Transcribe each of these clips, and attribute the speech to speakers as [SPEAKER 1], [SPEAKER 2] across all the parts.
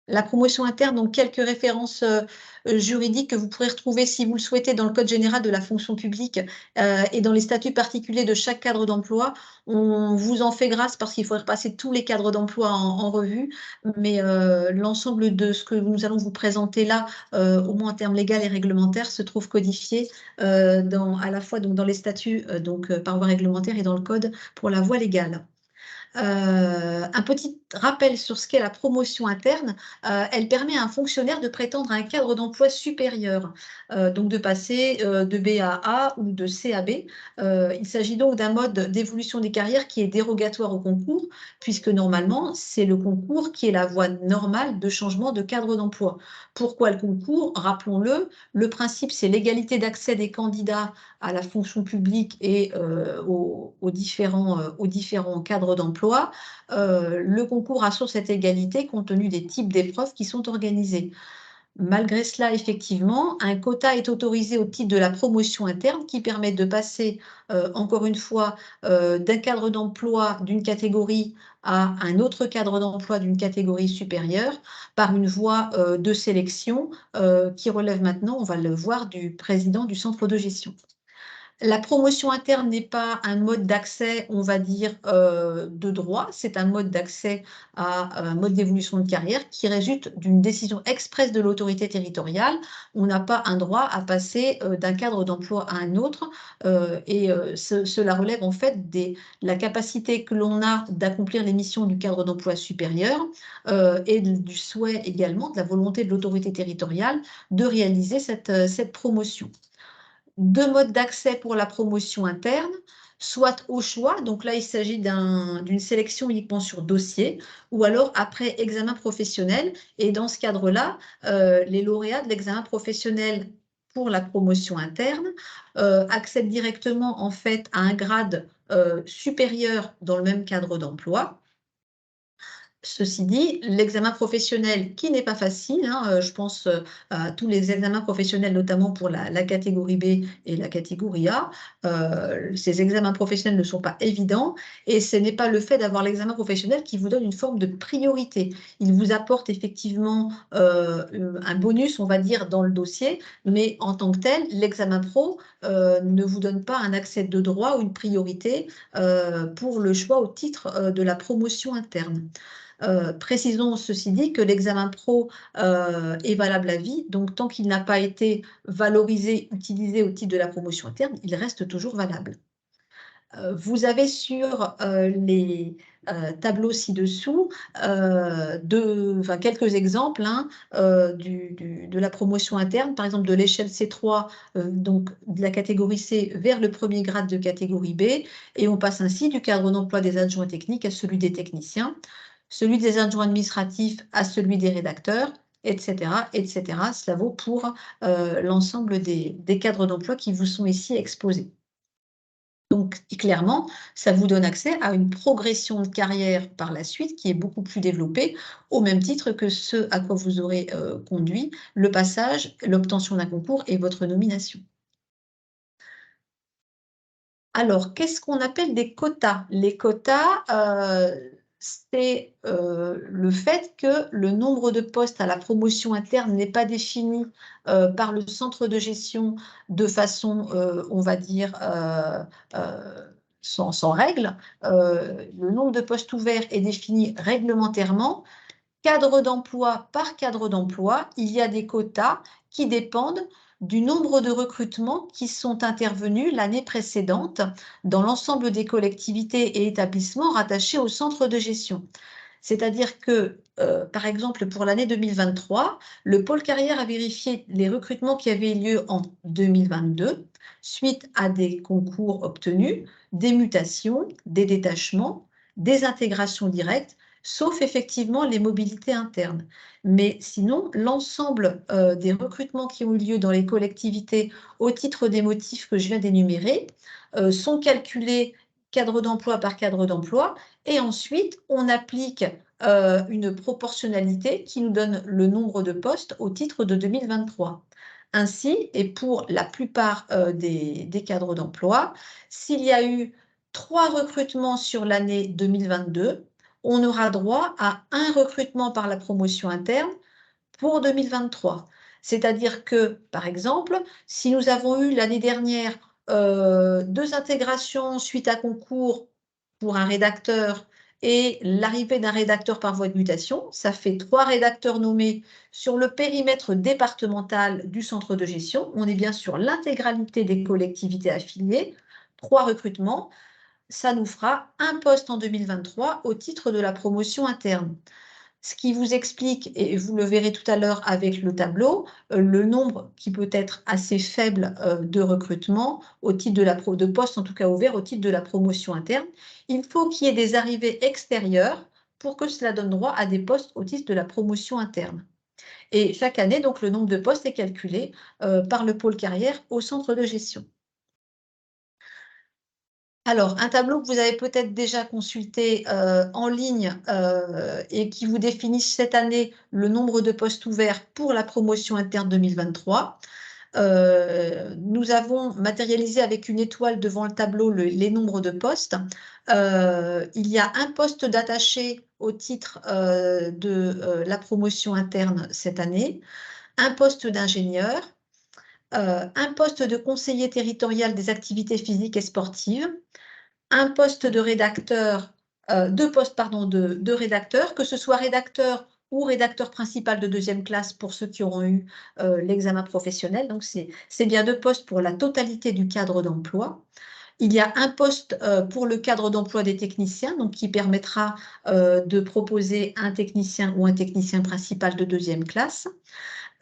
[SPEAKER 1] La promotion interne, donc quelques références juridiques que vous pourrez retrouver si vous le souhaitez dans le code général de la fonction publique et dans les statuts particuliers de chaque cadre d'emploi. On vous en fait grâce parce qu'il faudrait repasser tous les cadres d'emploi en revue, mais l'ensemble de ce que nous allons vous présenter là, au moins en termes légal et réglementaire, se trouve codifié à la fois donc, dans les statuts par voie réglementaire et dans le code pour la voie légale. Un petit rappel sur ce qu'est la promotion interne, elle permet à un fonctionnaire de prétendre à un cadre d'emploi supérieur, donc de passer de B à A ou de C à B. Il s'agit donc d'un mode d'évolution des carrières qui est dérogatoire au concours, puisque normalement, c'est le concours qui est la voie normale de changement de cadre d'emploi. Pourquoi le concours? Rappelons-le, le principe, c'est l'égalité d'accès des candidats à la fonction publique et aux différents cadres d'emploi. Le concours assure cette égalité compte tenu des types d'épreuves qui sont organisées. Malgré cela, effectivement, un quota est autorisé au titre de la promotion interne qui permet de passer, encore une fois, d'un cadre d'emploi d'une catégorie à un autre cadre d'emploi d'une catégorie supérieure par une voie de sélection qui relève maintenant, on va le voir, du président du centre de gestion. La promotion interne n'est pas un mode d'accès, on va dire, de droit. C'est un mode d'accès à un mode d'évolution de carrière qui résulte d'une décision expresse de l'autorité territoriale. On n'a pas un droit à passer d'un cadre d'emploi à un autre cela relève en fait de la capacité que l'on a d'accomplir les missions du cadre d'emploi supérieur du souhait également, de la volonté de l'autorité territoriale de réaliser cette promotion. 2 modes d'accès pour la promotion interne, soit au choix, donc là il s'agit d'une sélection uniquement sur dossier, ou alors après examen professionnel. Et dans ce cadre-là, les lauréats de l'examen professionnel pour la promotion interne accèdent directement en fait à un grade supérieur dans le même cadre d'emploi. Ceci dit, l'examen professionnel qui n'est pas facile, hein, je pense à tous les examens professionnels, notamment pour la catégorie B et la catégorie A. Ces examens professionnels ne sont pas évidents et ce n'est pas le fait d'avoir l'examen professionnel qui vous donne une forme de priorité. Il vous apporte effectivement un bonus, on va dire, dans le dossier, mais en tant que tel, l'examen pro ne vous donne pas un accès de droit ou une priorité pour le choix au titre de la promotion interne. Précisons ceci dit que l'examen pro est valable à vie, donc tant qu'il n'a pas été valorisé, utilisé au titre de la promotion interne, il reste toujours valable. Vous avez sur les tableaux ci-dessous quelques exemples de la promotion interne, par exemple de l'échelle C3, donc de la catégorie C vers le premier grade de catégorie B, et on passe ainsi du cadre d'emploi des adjoints techniques à celui des techniciens, celui des adjoints administratifs à celui des rédacteurs, etc., etc. Cela vaut pour l'ensemble des cadres d'emploi qui vous sont ici exposés. Donc, clairement, ça vous donne accès à une progression de carrière par la suite qui est beaucoup plus développée, au même titre que ce à quoi vous aurez conduit le passage, l'obtention d'un concours et votre nomination. Alors, qu'est-ce qu'on appelle des quotas? Les quotas, c'est le fait que le nombre de postes à la promotion interne n'est pas défini par le centre de gestion de façon, on va dire, sans règle. Le nombre de postes ouverts est défini réglementairement. Cadre d'emploi par cadre d'emploi, il y a des quotas qui dépendent du nombre de recrutements qui sont intervenus l'année précédente dans l'ensemble des collectivités et établissements rattachés au centre de gestion. C'est-à-dire que, par exemple, pour l'année 2023, le pôle carrière a vérifié les recrutements qui avaient lieu en 2022 suite à des concours obtenus, des mutations, des détachements, des intégrations directes, sauf effectivement les mobilités internes. Mais sinon, l'ensemble des recrutements qui ont eu lieu dans les collectivités au titre des motifs que je viens d'énumérer sont calculés cadre d'emploi par cadre d'emploi et ensuite on applique une proportionnalité qui nous donne le nombre de postes au titre de 2023. Ainsi, et pour la plupart des cadres d'emploi, s'il y a eu 3 recrutements sur l'année 2022, on aura droit à un recrutement par la promotion interne pour 2023. C'est-à-dire que, par exemple, si nous avons eu l'année dernière 2 intégrations suite à concours pour un rédacteur et l'arrivée d'un rédacteur par voie de mutation, ça fait 3 rédacteurs nommés sur le périmètre départemental du centre de gestion. On est bien sur l'intégralité des collectivités affiliées, 3 recrutements. Ça nous fera un poste en 2023 au titre de la promotion interne. Ce qui vous explique, et vous le verrez tout à l'heure avec le tableau, le nombre qui peut être assez faible de recrutement au titre de postes, en tout cas ouverts, au titre de la promotion interne. Il faut qu'il y ait des arrivées extérieures pour que cela donne droit à des postes au titre de la promotion interne. Et chaque année, donc, le nombre de postes est calculé par le pôle carrière au centre de gestion. Alors, un tableau que vous avez peut-être déjà consulté en ligne et qui vous définit cette année le nombre de postes ouverts pour la promotion interne 2023. Nous avons matérialisé avec une étoile devant le tableau les nombres de postes. Il y a un poste d'attaché au titre de la promotion interne cette année, un poste d'ingénieur, un poste de conseiller territorial des activités physiques et sportives, un poste de rédacteur, deux postes pardon, de rédacteur, que ce soit rédacteur ou rédacteur principal de deuxième classe pour ceux qui auront eu l'examen professionnel. Donc, c'est bien 2 postes pour la totalité du cadre d'emploi. Il y a un poste pour le cadre d'emploi des techniciens, donc qui permettra de proposer un technicien ou un technicien principal de deuxième classe.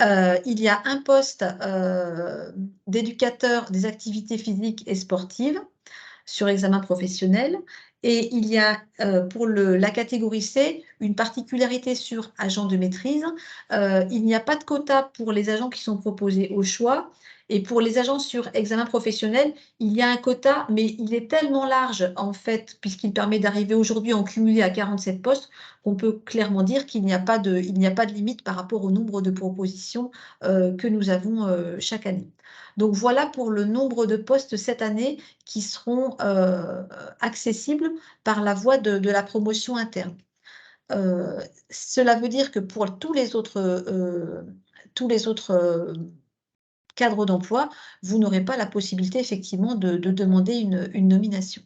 [SPEAKER 1] Il y a un poste d'éducateur des activités physiques et sportives sur examen professionnel. Et il y a pour la catégorie C une particularité sur agent de maîtrise. Il n'y a pas de quota pour les agents qui sont proposés au choix. Et pour les agents sur examen professionnel, il y a un quota, mais il est tellement large, en fait, puisqu'il permet d'arriver aujourd'hui en cumulé à 47 postes, qu'on peut clairement dire qu'il n'y a pas de limite par rapport au nombre de propositions que nous avons chaque année. Donc voilà pour le nombre de postes cette année qui seront accessibles par la voie de la promotion interne. Cela veut dire que pour tous les autres cadres d'emploi, vous n'aurez pas la possibilité effectivement de demander une nomination.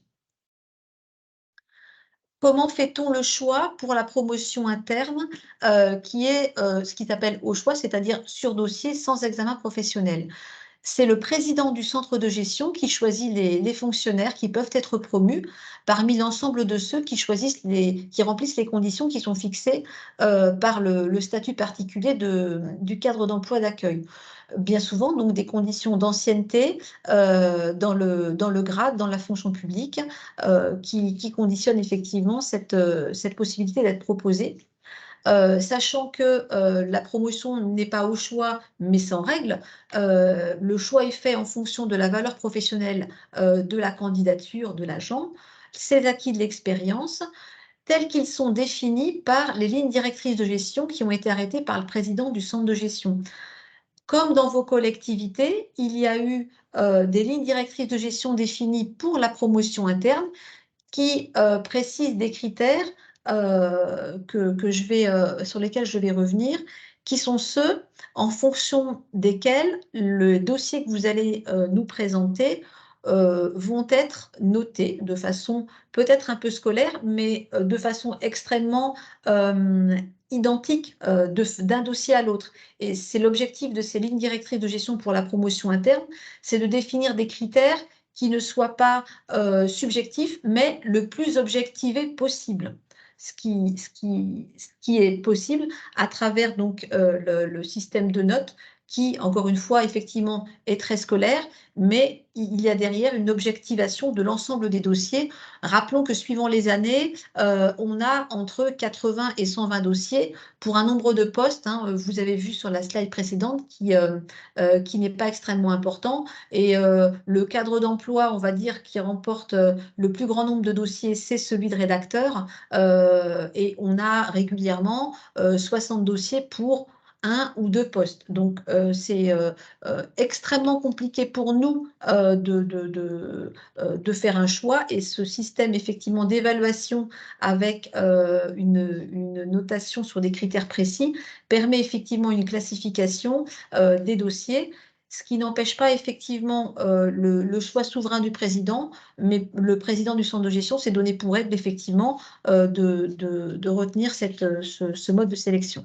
[SPEAKER 1] Comment fait-on le choix pour la promotion interne qui est ce qui s'appelle au choix, c'est-à-dire sur dossier sans examen professionnel? C'est le président du centre de gestion qui choisit les fonctionnaires qui peuvent être promus parmi l'ensemble de ceux qui remplissent les conditions qui sont fixées par le statut particulier du cadre d'emploi d'accueil. Bien souvent, donc, des conditions d'ancienneté dans le grade, dans la fonction publique, qui conditionnent effectivement cette possibilité d'être proposée. Sachant que la promotion n'est pas au choix, mais sans règle, le choix est fait en fonction de la valeur professionnelle de la candidature de l'agent, ses acquis de l'expérience, tels qu'ils sont définis par les lignes directrices de gestion qui ont été arrêtées par le président du centre de gestion. Comme dans vos collectivités, il y a eu des lignes directrices de gestion définies pour la promotion interne qui précisent des critères sur lesquels je vais revenir, qui sont ceux en fonction desquels le dossier que vous allez nous présenter vont être notés de façon peut-être un peu scolaire, mais de façon extrêmement identique d'un dossier à l'autre. Et c'est l'objectif de ces lignes directrices de gestion pour la promotion interne, c'est de définir des critères qui ne soient pas subjectifs, mais le plus objectivé possible. Ce qui est possible à travers donc le système de notes qui, encore une fois, effectivement, est très scolaire, mais il y a derrière une objectivation de l'ensemble des dossiers. Rappelons que suivant les années, on a entre 80 et 120 dossiers pour un nombre de postes, hein, vous avez vu sur la slide précédente, qui n'est pas extrêmement important. Et le cadre d'emploi, on va dire, qui remporte le plus grand nombre de dossiers, c'est celui de rédacteur. Et on a régulièrement 60 dossiers pour 1 ou 2 postes. Donc, c'est extrêmement compliqué pour nous de faire un choix, et ce système effectivement d'évaluation avec une notation sur des critères précis permet effectivement une classification des dossiers, ce qui n'empêche pas effectivement le choix souverain du président, mais le président du centre de gestion s'est donné pour règle effectivement de retenir ce mode de sélection.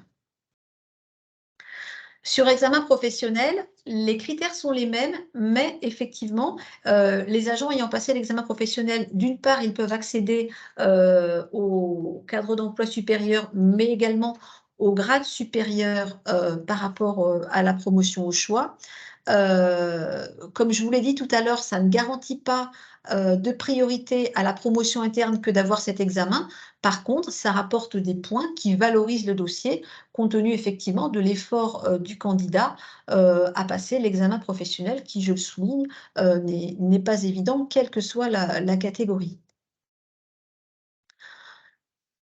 [SPEAKER 1] Sur examen professionnel, les critères sont les mêmes, mais effectivement, les agents ayant passé l'examen professionnel, d'une part, ils peuvent accéder au cadre d'emploi supérieur, mais également au grade supérieur par rapport à la promotion au choix. Comme je vous l'ai dit tout à l'heure, ça ne garantit pas de priorité à la promotion interne que d'avoir cet examen. Par contre, ça rapporte des points qui valorisent le dossier, compte tenu effectivement de l'effort du candidat à passer l'examen professionnel qui, je le souligne, n'est pas évident, quelle que soit la catégorie.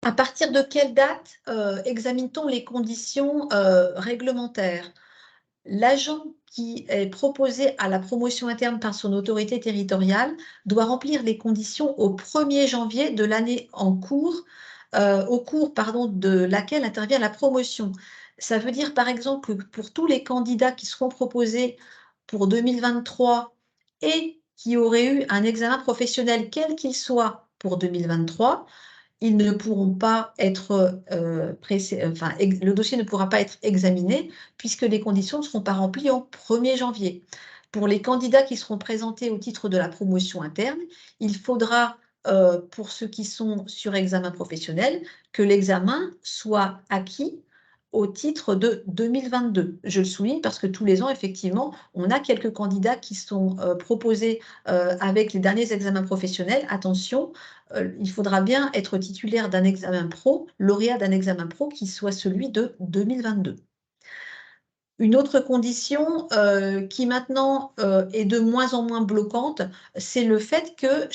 [SPEAKER 1] À partir de quelle date examine-t-on les conditions réglementaires? L'agent qui est proposé à la promotion interne par son autorité territoriale doit remplir les conditions au 1er janvier de l'année en cours, au cours, pardon, de laquelle intervient la promotion. Ça veut dire, par exemple, que pour tous les candidats qui seront proposés pour 2023 et qui auraient eu un examen professionnel, quel qu'il soit, pour 2023, ils ne pourront pas être enfin, le dossier ne pourra pas être examiné puisque les conditions ne seront pas remplies au 1er janvier. Pour les candidats qui seront présentés au titre de la promotion interne, il faudra, pour ceux qui sont sur examen professionnel, que l'examen soit acquis au titre de 2022. Je le souligne parce que tous les ans, effectivement, on a quelques candidats qui sont proposés avec les derniers examens professionnels. Attention, il faudra bien être titulaire d'un examen pro, lauréat d'un examen pro qui soit celui de 2022. Une autre condition qui maintenant est de moins en moins bloquante, c'est le fait que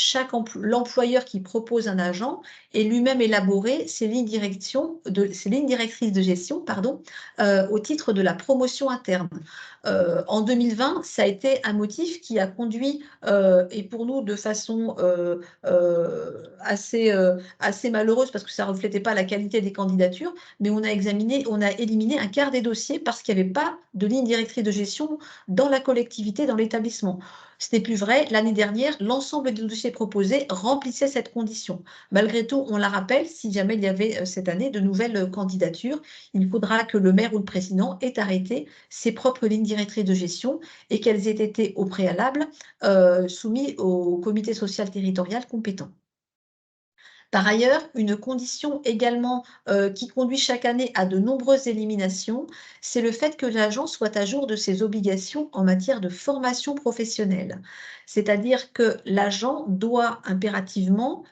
[SPEAKER 1] l'employeur qui propose un agent ait lui-même élaboré ses lignes directrices de gestion, pardon, au titre de la promotion interne. En 2020, ça a été un motif qui a conduit, et pour nous de façon assez malheureuse parce que ça ne reflétait pas la qualité des candidatures, mais on a éliminé un quart des dossiers parce qu'il n'y avait pas de ligne directrice de gestion dans la collectivité, dans l'établissement. Ce n'est plus vrai. L'année dernière, l'ensemble des dossiers proposés remplissaient cette condition. Malgré tout, on la rappelle, si jamais il y avait cette année de nouvelles candidatures, il faudra que le maire ou le président ait arrêté ses propres lignes directrices de gestion et qu'elles aient été au préalable soumises au comité social territorial compétent. Par ailleurs, une condition également qui conduit chaque année à de nombreuses éliminations, c'est le fait que l'agent soit à jour de ses obligations en matière de formation professionnelle. C'est-à-dire que chaque agent doit impérativement,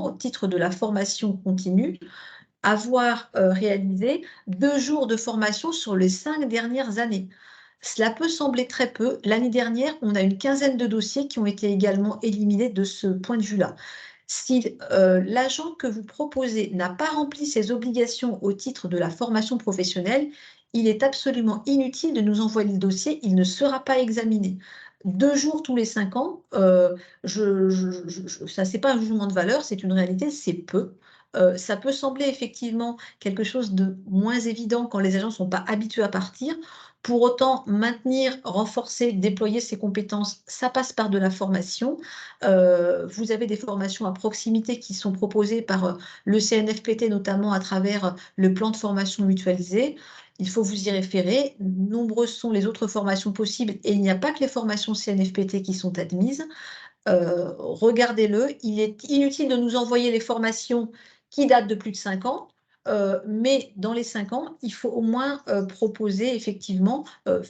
[SPEAKER 1] au titre de la formation continue, avoir réalisé 2 jours de formation sur les 5 dernières années. Cela peut sembler très peu. L'année dernière, on a une quinzaine de dossiers qui ont été également éliminés de ce point de vue-là. Si l'agent que vous proposez n'a pas rempli ses obligations au titre de la formation professionnelle, il est absolument inutile de nous envoyer le dossier, il ne sera pas examiné. 2 jours tous les 5 ans, ça c'est pas un jugement de valeur, c'est une réalité, c'est peu. Ça peut sembler effectivement quelque chose de moins évident quand les agents ne sont pas habitués à partir. Pour autant, maintenir, renforcer, déployer ces compétences, ça passe par de la formation. Vous avez des formations à proximité qui sont proposées par le CNFPT, notamment à travers le plan de formation mutualisé. Il faut vous y référer. Nombreuses sont les autres formations possibles et il n'y a pas que les formations CNFPT qui sont admises. Regardez-le. Il est inutile de nous envoyer les formations qui datent de plus de 5 ans. Mais dans les 5 ans, il faut au moins proposer, effectivement, nous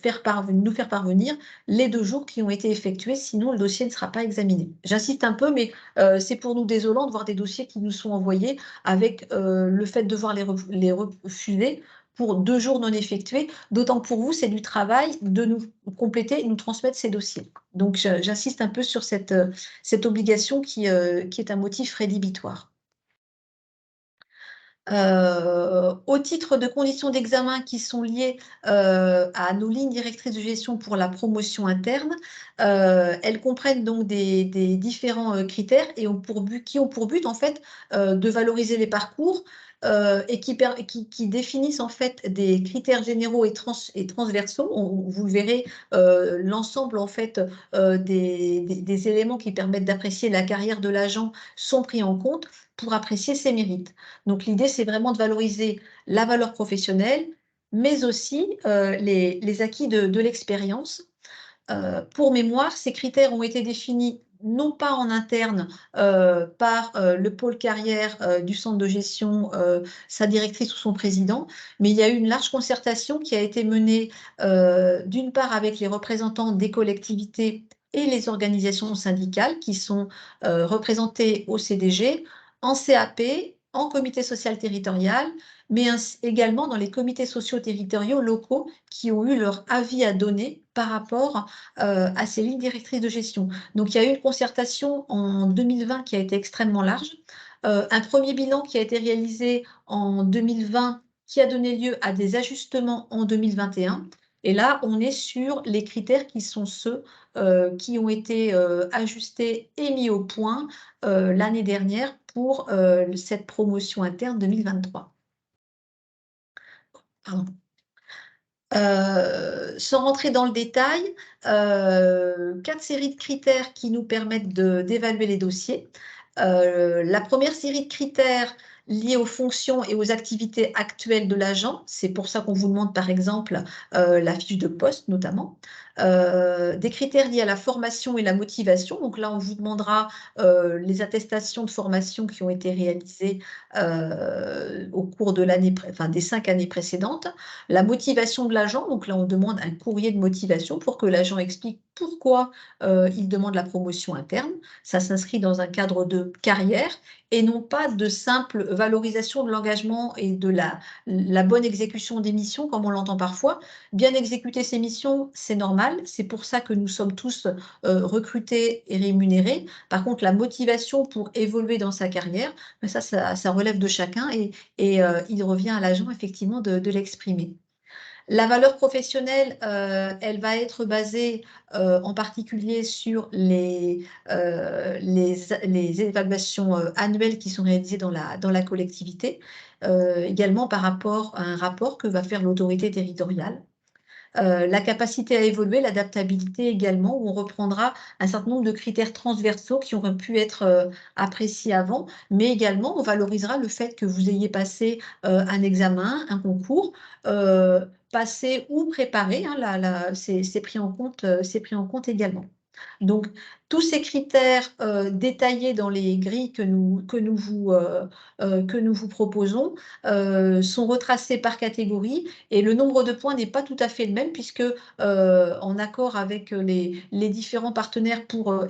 [SPEAKER 1] faire parvenir les 2 jours qui ont été effectués, sinon le dossier ne sera pas examiné. J'insiste un peu, mais c'est pour nous désolant de voir des dossiers qui nous sont envoyés avec le fait de devoir les refuser pour 2 jours non effectués, d'autant que pour vous, c'est du travail de nous compléter et nous transmettre ces dossiers. Donc j'insiste un peu sur cette obligation qui est un motif rédhibitoire. Au titre de conditions d'examen qui sont liées, à nos lignes directrices de gestion pour la promotion interne, elles comprennent donc des différents, critères et qui ont pour but en fait, de valoriser les parcours, et qui définissent en fait des critères généraux et transversaux. Vous le verrez, l'ensemble en fait, des éléments qui permettent d'apprécier la carrière de l'agent sont pris en compte pour apprécier ses mérites. Donc l'idée, c'est vraiment de valoriser la valeur professionnelle, mais aussi, les acquis de l'expérience. Pour mémoire, ces critères ont été définis non pas en interne, par, le pôle carrière, du centre de gestion, sa directrice ou son président, mais il y a eu une large concertation qui a été menée, d'une part avec les représentants des collectivités et les organisations syndicales qui sont, représentées au CDG, en CAP, en comité social territorial, mais également dans les comités sociaux territoriaux locaux qui ont eu leur avis à donner par rapport à ces lignes directrices de gestion. Donc il y a eu une concertation en 2020 qui a été extrêmement large, un premier bilan qui a été réalisé en 2020 qui a donné lieu à des ajustements en 2021 et là, on est sur les critères qui sont ceux, qui ont été, ajustés et mis au point, l'année dernière pour, cette promotion interne 2023. Pardon. Sans rentrer dans le détail, 4 séries de critères qui nous permettent d'évaluer les dossiers. La première série de critères liés aux fonctions et aux activités actuelles de l'agent. C'est pour ça qu'on vous demande, par exemple, la fiche de poste notamment. Des critères liés à la formation et la motivation. Donc là, on vous demandera, les attestations de formation qui ont été réalisées, au cours de des 5 années précédentes. La motivation de l'agent, donc là, on demande un courrier de motivation pour que l'agent explique pourquoi, il demande la promotion interne. Ça s'inscrit dans un cadre de carrière et non pas de simple valorisation de l'engagement et de la bonne exécution des missions comme on l'entend parfois. Bien exécuter ses missions, c'est normal, c'est pour ça que nous sommes tous, recrutés et rémunérés. Par contre, la motivation pour évoluer dans sa carrière, mais ça relève de chacun et il revient à l'agent effectivement de l'exprimer. La valeur professionnelle, elle va être basée, en particulier sur les évaluations, annuelles qui sont réalisées dans la collectivité, également par rapport à un rapport que va faire l'autorité territoriale. La capacité à évoluer, l'adaptabilité également, où on reprendra un certain nombre de critères transversaux qui auraient pu être, appréciés avant, mais également on valorisera le fait que vous ayez passé, un examen, un concours, passé ou préparé, hein, c'est pris en compte, c'est pris en compte également. Donc tous ces critères, détaillés dans les grilles que nous vous proposons, sont retracés par catégorie et le nombre de points n'est pas tout à fait le même puisque, en accord avec, les différents partenaires pour,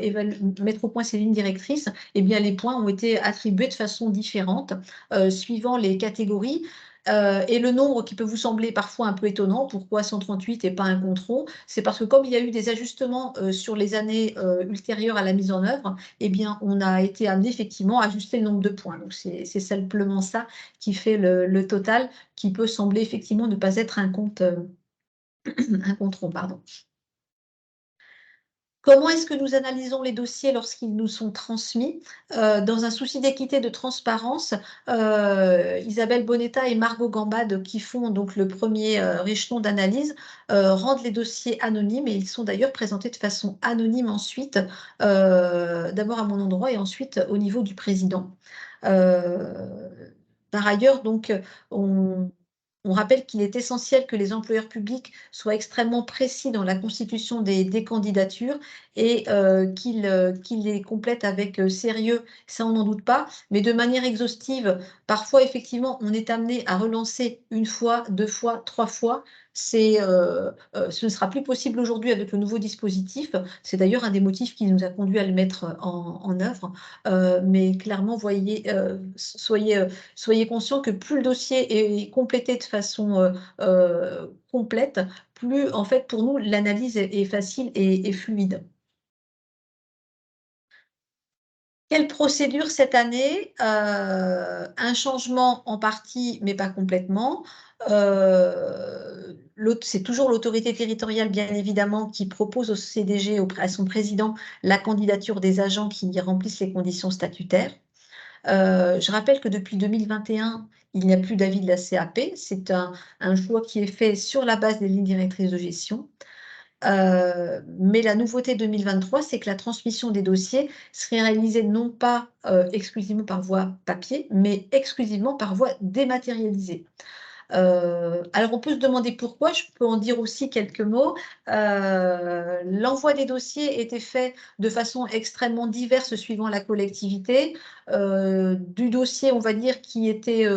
[SPEAKER 1] mettre au point ces lignes directrices, eh bien les points ont été attribués de façon différente, suivant les catégories. Et le nombre qui peut vous sembler parfois un peu étonnant, pourquoi 138 et pas un compte rond? C'est parce que comme il y a eu des ajustements, sur les années, ultérieures à la mise en œuvre, eh bien on a été amené effectivement à ajuster le nombre de points. Donc c'est simplement ça qui fait le total, qui peut sembler effectivement ne pas être un compte, un compte rond, pardon. Comment est-ce que nous analysons les dossiers lorsqu'ils nous sont transmis? Dans un souci d'équité, de transparence, Isabelle Bonetta et Margot Gambade, qui font donc le premier échelon d'analyse, rendent les dossiers anonymes et ils sont d'ailleurs présentés de façon anonyme ensuite, d'abord à mon endroit et ensuite au niveau du président. Par ailleurs, donc, on on rappelle qu'il est essentiel que les employeurs publics soient extrêmement précis dans la constitution des candidatures et qu'ils les complètent avec, sérieux, ça on n'en doute pas, mais de manière exhaustive. Parfois effectivement, on est amené à relancer 1 fois, 2 fois, 3 fois. Ce ne sera plus possible aujourd'hui avec le nouveau dispositif. C'est d'ailleurs un des motifs qui nous a conduit à le mettre en œuvre. Mais clairement, soyez conscients que plus le dossier est complété de façon, complète, plus en fait pour nous l'analyse est facile et fluide. Quelle procédure cette année? Un changement en partie, mais pas complètement. C'est toujours l'autorité territoriale, bien évidemment, qui propose au CDG, à son président, la candidature des agents qui remplissent les conditions statutaires. Je rappelle que depuis 2021, il n'y a plus d'avis de la CAP. C'est un choix qui est fait sur la base des lignes directrices de gestion. Mais la nouveauté 2023, c'est que la transmission des dossiers serait réalisée non pas exclusivement par voie papier, mais exclusivement par voie dématérialisée. Alors on peut se demander pourquoi, je peux en dire aussi quelques mots. L'envoi des dossiers était fait de façon extrêmement diverse suivant la collectivité. Du dossier, on va dire, qui était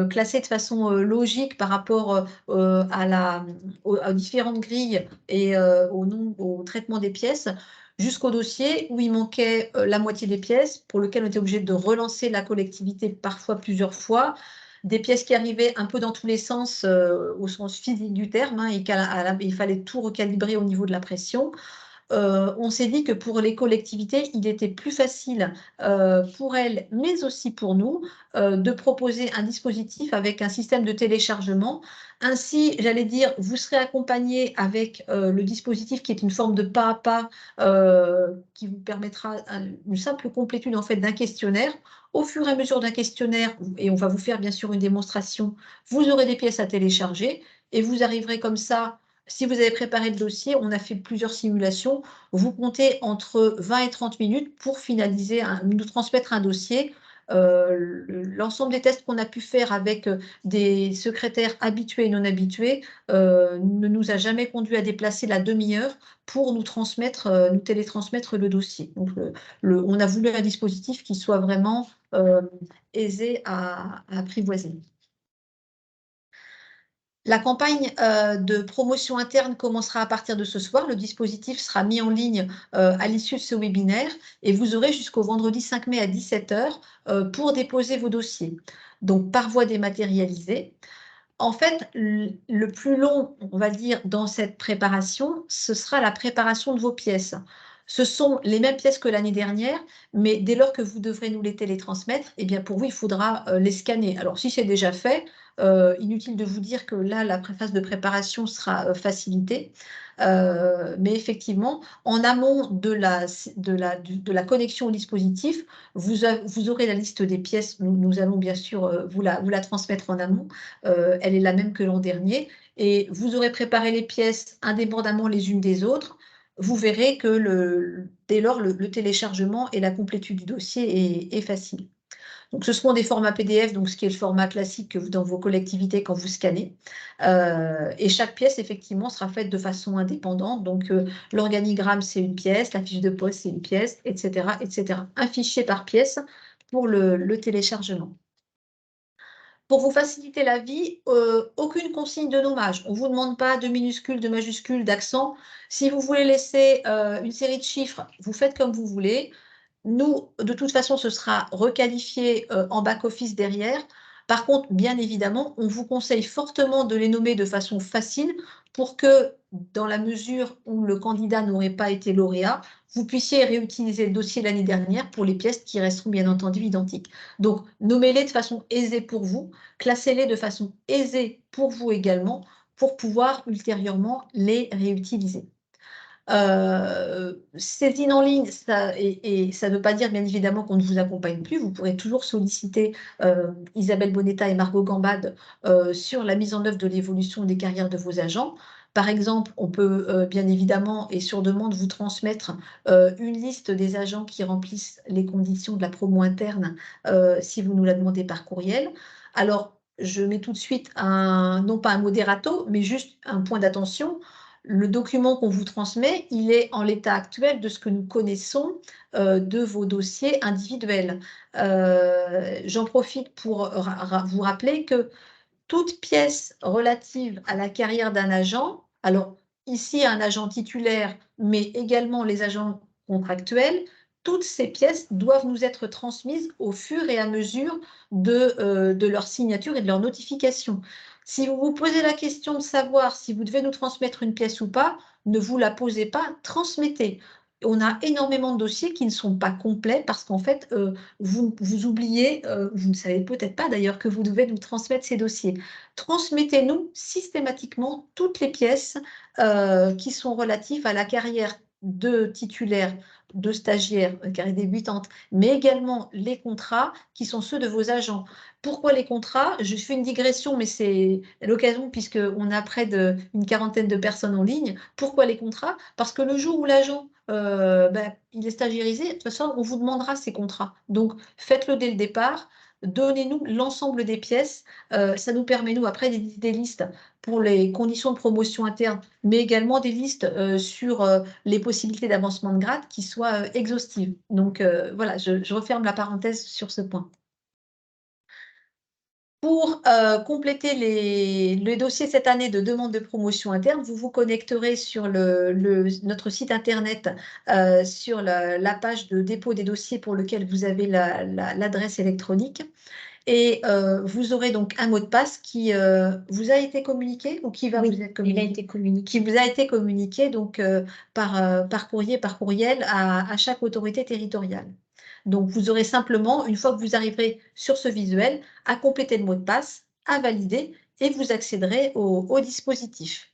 [SPEAKER 1] classé de façon logique par rapport aux différentes grilles et au traitement des pièces, jusqu'au dossier où il manquait la moitié des pièces, pour lequel on était obligé de relancer la collectivité parfois plusieurs fois. Des pièces qui arrivaient un peu dans tous les sens, au sens physique du terme, hein, et il fallait tout recalibrer au niveau de la pression. On s'est dit que pour les collectivités, il était plus facile pour elles, mais aussi pour nous, de proposer un dispositif avec un système de téléchargement. Ainsi, j'allais dire, vous serez accompagné avec le dispositif qui est une forme de pas à pas qui vous permettra une simple complétude en fait, d'un questionnaire. Au fur et à mesure d'un questionnaire, et on va vous faire bien sûr une démonstration, vous aurez des pièces à télécharger et vous arriverez comme ça. Si vous avez préparé le dossier, on a fait plusieurs simulations, vous comptez entre 20 et 30 minutes pour finaliser, nous transmettre un dossier. L'ensemble des tests qu'on a pu faire avec des secrétaires habitués et non habitués ne nous a jamais conduit à déplacer la demi-heure pour nous télétransmettre le dossier. Donc, on a voulu un dispositif qui soit vraiment aisé à apprivoiser. La campagne de promotion interne commencera à partir de ce soir. Le dispositif sera mis en ligne à l'issue de ce webinaire et vous aurez jusqu'au vendredi 5 mai à 17 h pour déposer vos dossiers. Donc, par voie dématérialisée. En fait, le plus long, on va dire, dans cette préparation, ce sera la préparation de vos pièces. Ce sont les mêmes pièces que l'année dernière, mais dès lors que vous devrez nous les télétransmettre, eh bien pour vous, il faudra les scanner. Alors, si c'est déjà fait, inutile de vous dire que là, la phase de préparation sera facilitée. Mais effectivement, en amont de la connexion au dispositif, vous aurez la liste des pièces. Nous allons bien sûr vous la transmettre en amont. Elle est la même que l'an dernier. Et vous aurez préparé les pièces indépendamment les unes des autres. Vous verrez que dès lors, le téléchargement et la complétude du dossier est facile. Donc, ce seront des formats PDF, donc ce qui est le format classique que dans vos collectivités quand vous scannez. Et chaque pièce, effectivement, sera faite de façon indépendante. Donc, l'organigramme, c'est une pièce, la fiche de poste, c'est une pièce, etc., etc. Un fichier par pièce pour le téléchargement. Pour vous faciliter la vie, aucune consigne de nommage. On ne vous demande pas de minuscules, de majuscules, d'accents. Si vous voulez laisser une série de chiffres, vous faites comme vous voulez. Nous, de toute façon, ce sera requalifié en back-office derrière. Par contre, bien évidemment, on vous conseille fortement de les nommer de façon facile pour que, dans la mesure où le candidat n'aurait pas été lauréat, vous puissiez réutiliser le dossier l'année dernière pour les pièces qui resteront bien entendu identiques. Donc, nommez-les de façon aisée pour vous, classez-les de façon aisée pour vous également, pour pouvoir ultérieurement les réutiliser. Saisine en ligne, ça ne veut pas dire bien évidemment qu'on ne vous accompagne plus. Vous pourrez toujours solliciter Isabelle Bonetta et Margot Gambade sur la mise en œuvre de l'évolution des carrières de vos agents. Par exemple, on peut bien évidemment et sur demande vous transmettre une liste des agents qui remplissent les conditions de la promo interne si vous nous la demandez par courriel. Alors, je mets tout de suite non pas un modérato, mais juste un point d'attention. Le document qu'on vous transmet, il est en l'état actuel de ce que nous connaissons de vos dossiers individuels. J'en profite pour vous rappeler que toute pièce relative à la carrière d'un agent, alors ici un agent titulaire, mais également les agents contractuels, toutes ces pièces doivent nous être transmises au fur et à mesure de leur signature et de leur notification. Si vous vous posez la question de savoir si vous devez nous transmettre une pièce ou pas, ne vous la posez pas, transmettez. on a énormément de dossiers qui ne sont pas complets parce qu'en fait, vous oubliez, vous ne savez peut-être pas d'ailleurs que vous devez nous transmettre ces dossiers. Transmettez-nous systématiquement toutes les pièces qui sont relatives à la carrière de titulaire, de stagiaire, carrière débutante, mais également les contrats qui sont ceux de vos agents. Pourquoi les contrats? Je fais une digression, mais c'est l'occasion puisqu'on a près d'une quarantaine de personnes en ligne. Pourquoi les contrats? Parce que le jour où l'agent il est stagiairisé, de toute façon, on vous demandera ces contrats. Donc, faites-le dès le départ. Donnez-nous l'ensemble des pièces. Ça nous permet, nous, après, des listes pour les conditions de promotion interne, mais également des listes sur les possibilités d'avancement de grade qui soient exhaustives. Donc, voilà, je referme la parenthèse sur ce point. Pour compléter les dossiers cette année de demande de promotion interne, vous vous connecterez sur notre site internet, sur la page de dépôt des dossiers pour lequel vous avez l'adresse électronique. Et vous aurez donc un mot de passe qui vous a été communiqué ou qui va vous être communiqué?
[SPEAKER 2] Il a été communiqué.
[SPEAKER 1] Qui vous a été communiqué donc, par courrier, par courriel à chaque autorité territoriale. Donc, vous aurez simplement, une fois que vous arriverez sur ce visuel, à compléter le mot de passe, à valider et vous accéderez au dispositif.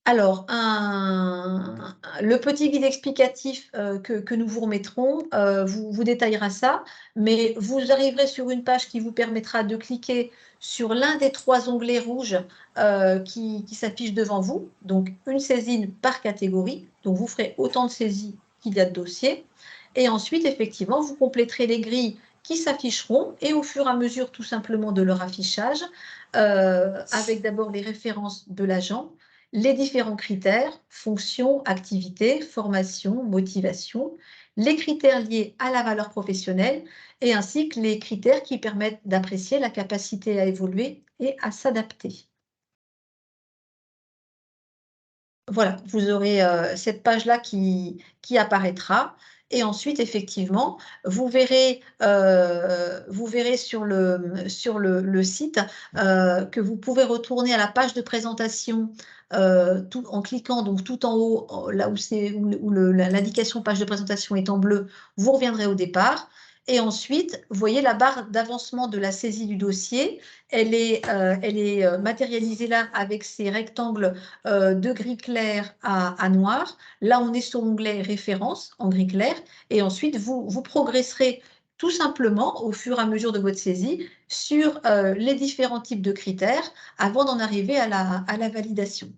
[SPEAKER 1] Alors, le petit guide explicatif que nous vous remettrons vous détaillera ça, mais vous arriverez sur une page qui vous permettra de cliquer sur l'un des 3 onglets rouges qui s'affichent devant vous, donc une saisine par catégorie, donc vous ferez autant de saisies qu'il y a de dossiers, et ensuite, effectivement, vous compléterez les grilles qui s'afficheront, et au fur et à mesure, tout simplement, de leur affichage, avec d'abord les références de l'agent, les différents critères, fonctions, activités, formation, motivation, les critères liés à la valeur professionnelle et ainsi que les critères qui permettent d'apprécier la capacité à évoluer et à s'adapter. Voilà, vous aurez cette page-là qui apparaîtra. Et ensuite, effectivement, vous verrez sur le site que vous pouvez retourner à la page de présentation en cliquant donc tout en haut, là où l'indication page de présentation est en bleu, vous reviendrez au départ. Et ensuite, vous voyez la barre d'avancement de la saisie du dossier. Elle est matérialisée là avec ces rectangles de gris clair à noir. Là, on est sur l'onglet référence en gris clair. Et ensuite, vous progresserez tout simplement au fur et à mesure de votre saisie sur les différents types de critères avant d'en arriver à la validation.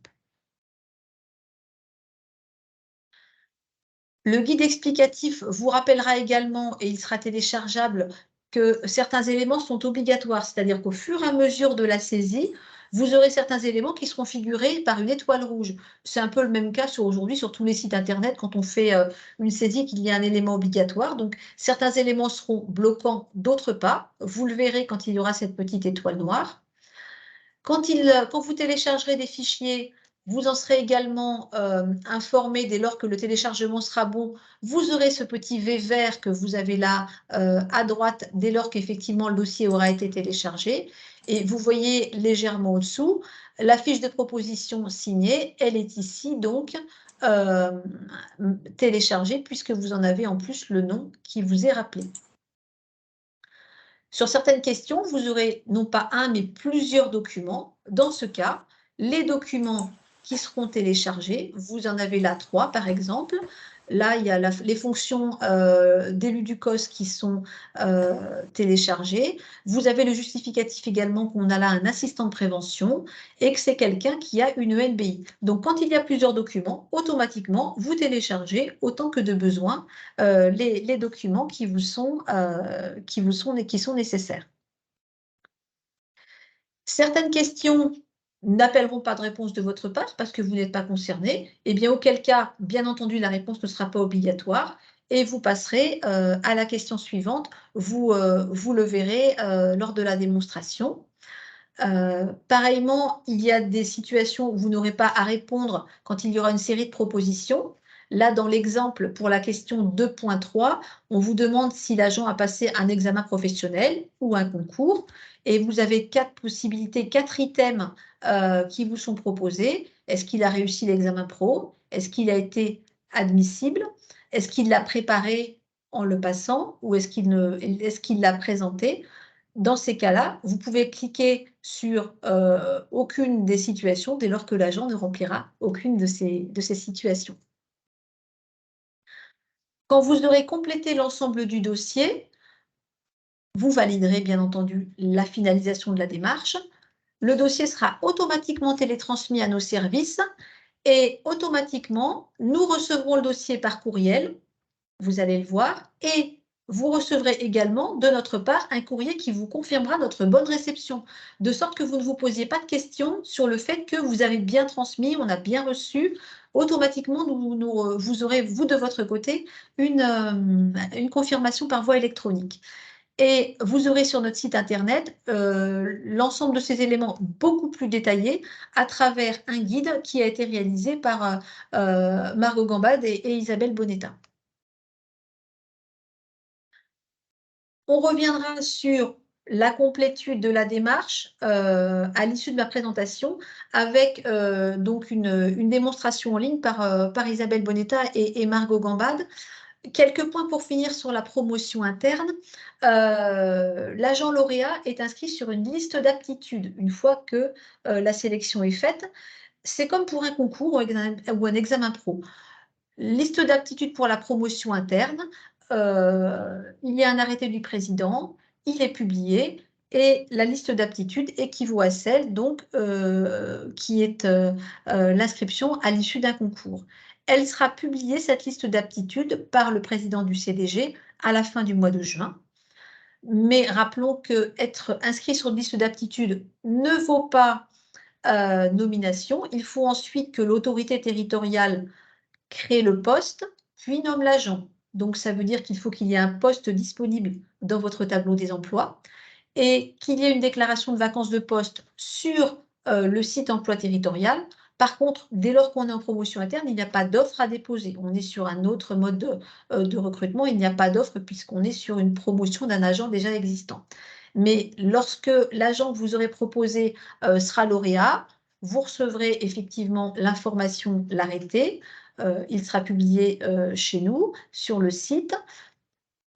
[SPEAKER 1] Le guide explicatif vous rappellera également, et il sera téléchargeable, que certains éléments sont obligatoires, c'est-à-dire qu'au fur et à mesure de la saisie, vous aurez certains éléments qui seront figurés par une étoile rouge. C'est un peu le même cas aujourd'hui sur tous les sites internet quand on fait une saisie qu'il y a un élément obligatoire. Donc certains éléments seront bloquants, d'autres pas. Vous le verrez quand il y aura cette petite étoile noire. Quand vous téléchargerez des fichiers, vous en serez également informé dès lors que le téléchargement sera bon. Vous aurez ce petit V vert que vous avez là à droite dès lors qu'effectivement le dossier aura été téléchargé. Et vous voyez légèrement au-dessous la fiche de proposition signée. Elle est ici donc téléchargée puisque vous en avez en plus le nom qui vous est rappelé. Sur certaines questions, vous aurez non pas un, mais plusieurs documents. Dans ce cas, les documents qui seront téléchargés, vous en avez là 3 par exemple. Là, il y a les fonctions d'élu du COS qui sont téléchargées. Vous avez le justificatif également qu'on a là un assistant de prévention et que c'est quelqu'un qui a une ENBI. Donc, quand il y a plusieurs documents, automatiquement, vous téléchargez autant que de besoin les documents qui sont nécessaires. Certaines questions n'appelleront pas de réponse de votre part parce que vous n'êtes pas concerné, et bien auquel cas, bien entendu, la réponse ne sera pas obligatoire et vous passerez à la question suivante. Vous le verrez lors de la démonstration. Pareillement, il y a des situations où vous n'aurez pas à répondre quand il y aura une série de propositions. Là, dans l'exemple pour la question 2.3, on vous demande si l'agent a passé un examen professionnel ou un concours et vous avez 4 possibilités, 4 items qui vous sont proposés. Est-ce qu'il a réussi l'examen pro? Est-ce qu'il a été admissible? Est-ce qu'il l'a préparé en le passant ou est-ce qu'il l'a présenté? Dans ces cas-là, vous pouvez cliquer sur aucune des situations dès lors que l'agent ne remplira aucune de ces situations. Quand vous aurez complété l'ensemble du dossier, vous validerez bien entendu la finalisation de la démarche. Le dossier sera automatiquement télétransmis à nos services et automatiquement, nous recevrons le dossier par courriel, vous allez le voir, et vous recevrez également de notre part un courrier qui vous confirmera notre bonne réception, de sorte que vous ne vous posiez pas de questions sur le fait que vous avez bien transmis, on a bien reçu. Automatiquement, vous aurez, vous de votre côté, une confirmation par voie électronique. Et vous aurez sur notre site internet l'ensemble de ces éléments beaucoup plus détaillés à travers un guide qui a été réalisé par Margot Gambade et Isabelle Bonetta. On reviendra sur la complétude de la démarche à l'issue de ma présentation avec donc une démonstration en ligne par Isabelle Bonetta et Margot Gambade. Quelques points pour finir sur la promotion interne. L'agent lauréat est inscrit sur une liste d'aptitudes une fois que la sélection est faite. C'est comme pour un concours ou un examen pro. Liste d'aptitudes pour la promotion interne. Il y a un arrêté du président, il est publié et la liste d'aptitudes équivaut à celle donc, qui est l'inscription à l'issue d'un concours. Elle sera publiée, cette liste d'aptitudes, par le président du CDG à la fin du mois de juin. Mais rappelons qu'être inscrit sur une liste d'aptitudes ne vaut pas nomination. Il faut ensuite que l'autorité territoriale crée le poste, puis nomme l'agent. Donc, ça veut dire qu'il faut qu'il y ait un poste disponible dans votre tableau des emplois et qu'il y ait une déclaration de vacances de poste sur le site emploi territorial. Par contre, dès lors qu'on est en promotion interne, il n'y a pas d'offre à déposer. On est sur un autre mode de recrutement. Il n'y a pas d'offre puisqu'on est sur une promotion d'un agent déjà existant. Mais lorsque l'agent que vous aurez proposé sera lauréat, vous recevrez effectivement l'information, l'arrêté. Il sera publié chez nous sur le site.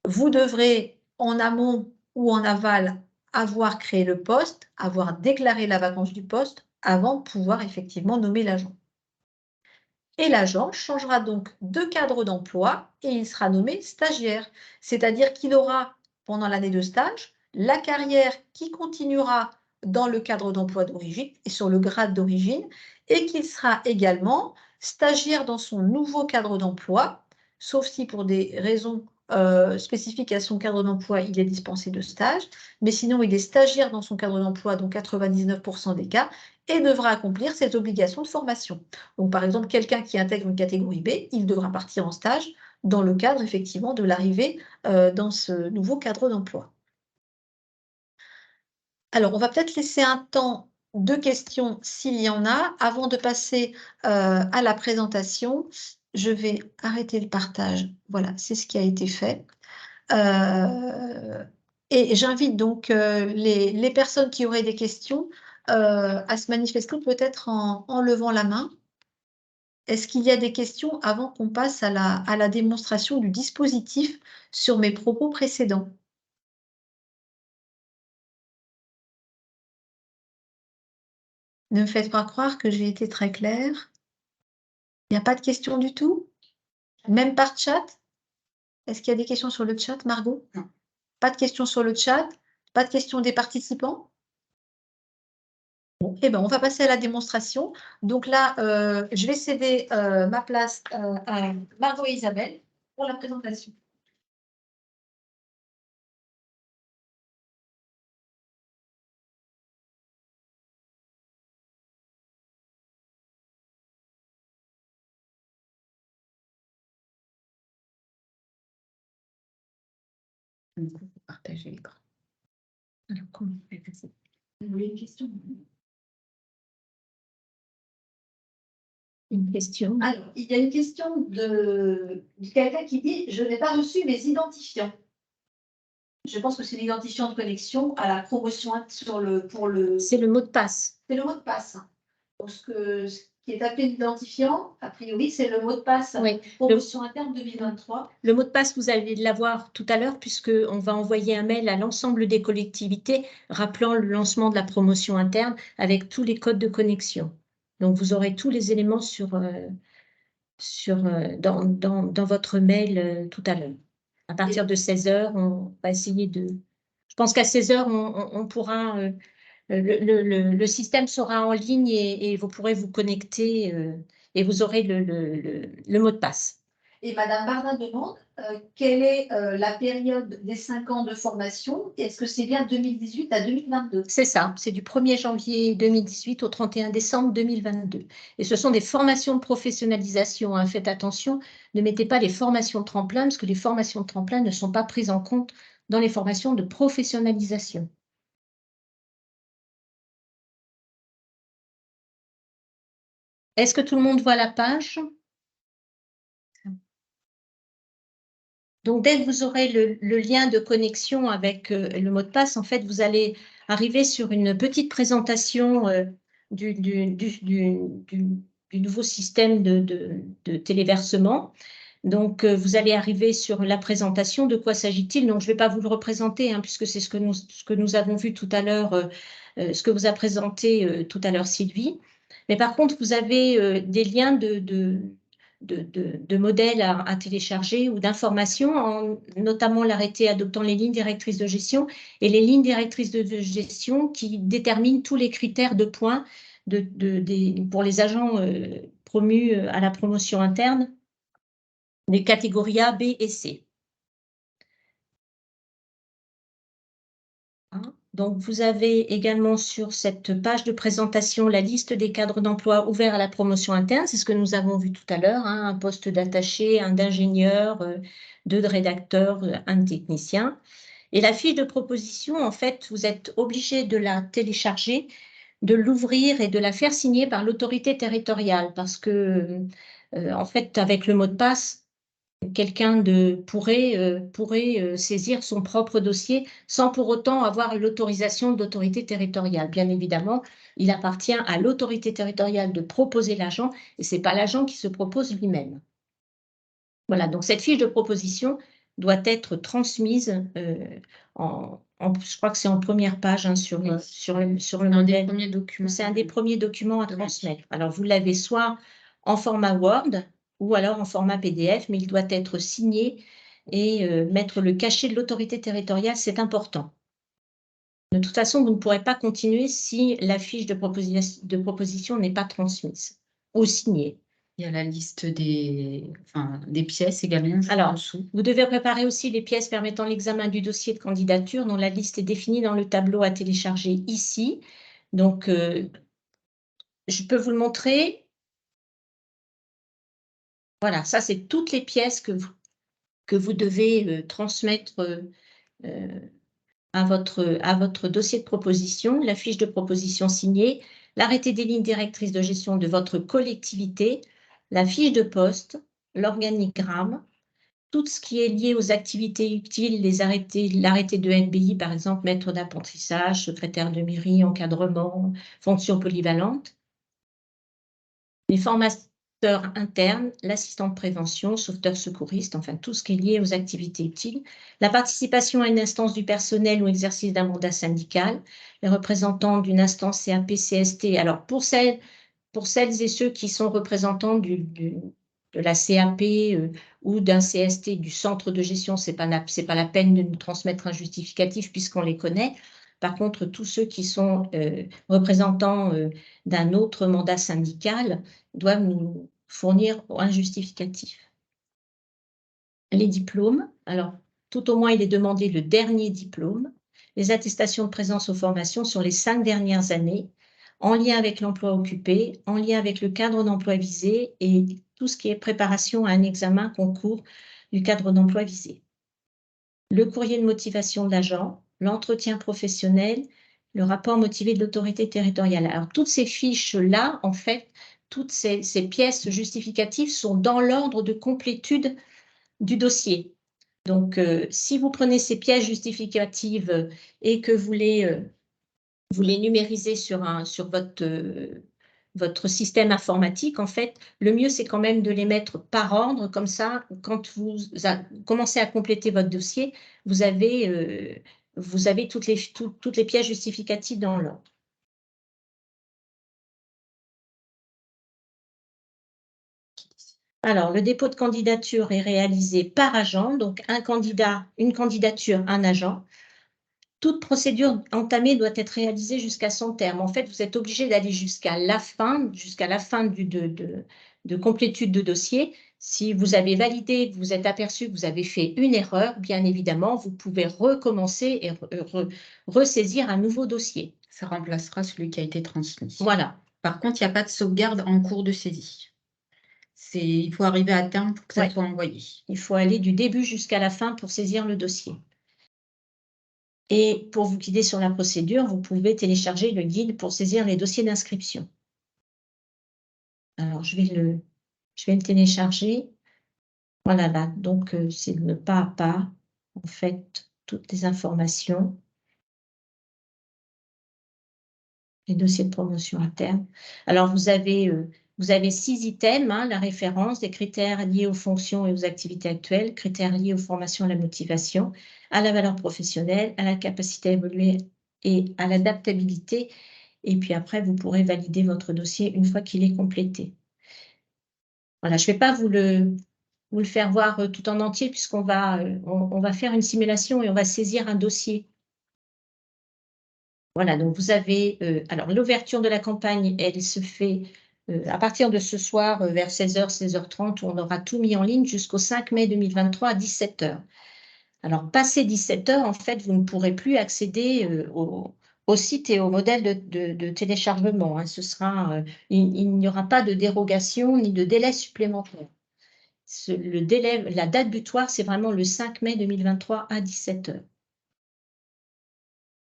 [SPEAKER 1] Vous devrez, en amont ou en aval, avoir créé le poste, avoir déclaré la vacance du poste avant de pouvoir effectivement nommer l'agent. Et l'agent changera donc de cadre d'emploi et il sera nommé stagiaire. C'est-à-dire qu'il aura, pendant l'année de stage, la carrière qui continuera dans le cadre d'emploi d'origine et sur le grade d'origine et qu'il sera également stagiaire dans son nouveau cadre d'emploi, sauf si pour des raisons spécifiques à son cadre d'emploi, il est dispensé de stage, mais sinon il est stagiaire dans son cadre d'emploi dans 99% des cas et devra accomplir ses obligations de formation. Donc, par exemple, quelqu'un qui intègre une catégorie B, il devra partir en stage dans le cadre, effectivement, de l'arrivée dans ce nouveau cadre d'emploi. Alors, on va peut-être laisser un temps de questions s'il y en a. Avant de passer à la présentation, je vais arrêter le partage. Voilà, c'est ce qui a été fait. Et j'invite donc les personnes qui auraient des questions à se manifester peut-être en levant la main. Est-ce qu'il y a des questions avant qu'on passe à la démonstration du dispositif sur mes propos précédents? Ne me faites pas croire que j'ai été très claire. Il n'y a pas de questions du tout? Même par chat? Est-ce qu'il y a des questions sur le chat, Margot? Non. Pas de questions sur le chat? Pas de questions des participants? Bon, eh ben, on va passer à la démonstration. Donc là, je vais céder ma place à Margot et Isabelle pour la présentation. Du coup, faut partager l'écran. Alors, comment on fait ça? Vous voulez une question? Une question. Alors, il y a une question de quelqu'un qui dit: je n'ai pas reçu mes identifiants. Je pense que c'est l'identifiant de connexion à la promotion sur le. C'est le mot de passe. C'est le mot de passe. Donc, ce qui est appelé l'identifiant, a priori, c'est le mot de passe.
[SPEAKER 2] Oui.
[SPEAKER 1] Promotion interne 2023.
[SPEAKER 2] Le mot de passe, vous allez l'avoir tout à l'heure, puisqu'on va envoyer un mail à l'ensemble des collectivités rappelant le lancement de la promotion interne avec tous les codes de connexion. Donc, vous aurez tous les éléments dans votre mail tout à l'heure. À partir de 16 h, on va essayer de... Je pense qu'à 16 h, on pourra... le système sera en ligne et vous pourrez vous connecter et vous aurez le mot de passe.
[SPEAKER 1] Et Madame Bardin demande quelle est la période des 5 ans de formation? Est-ce que c'est bien 2018 à 2022?
[SPEAKER 2] C'est ça, c'est du 1er janvier 2018 au 31 décembre 2022. Et ce sont des formations de professionnalisation, hein. Faites attention, ne mettez pas les formations de tremplin, parce que les formations de tremplin ne sont pas prises en compte dans les formations de professionnalisation. Est-ce que tout le monde voit la page? Donc, dès que vous aurez le lien de connexion avec le mot de passe, en fait, vous allez arriver sur une petite présentation du nouveau système de téléversement. Donc, vous allez arriver sur la présentation. De quoi s'agit-il? Donc, je ne vais pas vous le représenter, hein, puisque c'est ce que nous avons vu tout à l'heure, ce que vous a présenté tout à l'heure Sylvie. Mais par contre, vous avez des liens de modèles à télécharger ou d'informations, notamment l'arrêté adoptant les lignes directrices de gestion et les lignes directrices de gestion qui déterminent tous les critères de points pour les agents promus à la promotion interne des catégories A, B et C. Donc, vous avez également sur cette page de présentation la liste des cadres d'emploi ouverts à la promotion interne. C'est ce que nous avon vu tout à l'heure, hein, un poste d'attaché, un d'ingénieur, 2 de rédacteur, 1 de technicien. Et la fiche de proposition, en fait, vous êtes obligé de la télécharger, de l'ouvrir et de la faire signer par l'autorité territoriale parce que, en fait, avec le mot de passe, quelqu'un pourrait saisir son propre dossier sans pour autant avoir l'autorisation de l'autorité territoriale. Bien évidemment, il appartient à l'autorité territoriale de proposer l'agent et ce n'est pas l'agent qui se propose lui-même. Voilà, donc cette fiche de proposition doit être transmise je crois que c'est en première page, hein, sur le modèle. C'est un des premiers documents à transmettre. Alors, vous l'avez soit en format Word ou alors en format PDF, mais il doit être signé et mettre le cachet de l'autorité territoriale, c'est important. De toute façon, vous ne pourrez pas continuer si la fiche de proposition n'est pas transmise ou signée.
[SPEAKER 3] Il y a la liste des pièces également.
[SPEAKER 2] Alors, vous devez préparer aussi les pièces permettant l'examen du dossier de candidature dont la liste est définie dans le tableau à télécharger ici. Donc, je peux vous le montrer. Voilà, ça, c'est toutes les pièces que vous devez transmettre à votre dossier de proposition, la fiche de proposition signée, l'arrêté des lignes directrices de gestion de votre collectivité, la fiche de poste, l'organigramme, tout ce qui est lié aux activités utiles, l'arrêté de NBI, par exemple, maître d'apprentissage, secrétaire de mairie, encadrement, fonction polyvalente, les formateurs internes, l'assistant de prévention, sauveteur secouriste, enfin tout ce qui est lié aux activités utiles, la participation à une instance du personnel ou exercice d'un mandat syndical, les représentants d'une instance CAP, CST. Alors, pour celles et ceux qui sont représentants de la CAP ou d'un CST, du centre de gestion, c'est pas la peine de nous transmettre un justificatif puisqu'on les connaît. Par contre, tous ceux qui sont représentants d'un autre mandat syndical doivent nous fournir un justificatif. Les diplômes, alors tout au moins il est demandé le dernier diplôme, les attestations de présence aux formations sur les 5 dernières années, en lien avec l'emploi occupé, en lien avec le cadre d'emploi visé et tout ce qui est préparation à un examen concours du cadre d'emploi visé. Le courrier de motivation de l'agent, l'entretien professionnel, le rapport motivé de l'autorité territoriale. Alors, toutes ces fiches-là, en fait, toutes ces pièces justificatives sont dans l'ordre de complétude du dossier. Donc, si vous prenez ces pièces justificatives et que vous les numérisez sur votre votre système informatique, en fait, le mieux, c'est quand même de les mettre par ordre. Comme ça, quand vous commencez à compléter votre dossier, vous avez toutes les pièces justificatives dans l'ordre. Alors, le dépôt de candidature est réalisé par agent, donc un candidat, une candidature, un agent. Toute procédure entamée doit être réalisée jusqu'à son terme. En fait, vous êtes obligé d'aller jusqu'à la fin de complétude de dossier. Si vous avez validé, que vous êtes aperçu que vous avez fait une erreur, bien évidemment, vous pouvez recommencer et ressaisir un nouveau dossier.
[SPEAKER 3] Ça remplacera celui qui a été transmis.
[SPEAKER 2] Voilà.
[SPEAKER 3] Par contre, il n'y a pas de sauvegarde en cours de saisie. Il faut arriver à terme pour que ça soit envoyé.
[SPEAKER 2] Il faut aller du début jusqu'à la fin pour saisir le dossier. Et pour vous guider sur la procédure, vous pouvez télécharger le guide pour saisir les dossiers d'inscription. Alors, je vais le télécharger. Voilà, là, donc c'est le pas à pas, en fait, toutes les informations. Les dossiers de promotion interne. Alors, vous avez 6 items, hein, la référence, des critères liés aux fonctions et aux activités actuelles, critères liés aux formations et à la motivation, à la valeur professionnelle, à la capacité à évoluer et à l'adaptabilité. Et puis après, vous pourrez valider votre dossier une fois qu'il est complété. Voilà, je ne vais pas vous le faire voir tout en entier puisqu'on va, on va faire une simulation et on va saisir un dossier. Voilà, donc vous avez, alors l'ouverture de la campagne, elle se fait à partir de ce soir vers 16h, 16h30, où on aura tout mis en ligne jusqu'au 5 mai 2023 à 17h. Alors, passé 17h, en fait, vous ne pourrez plus accéder au site et au modèle de téléchargement, hein. Ce sera, il n'y aura pas de dérogation ni de délai supplémentaire. Le délai, la date butoir, c'est vraiment le 5 mai 2023 à 17h.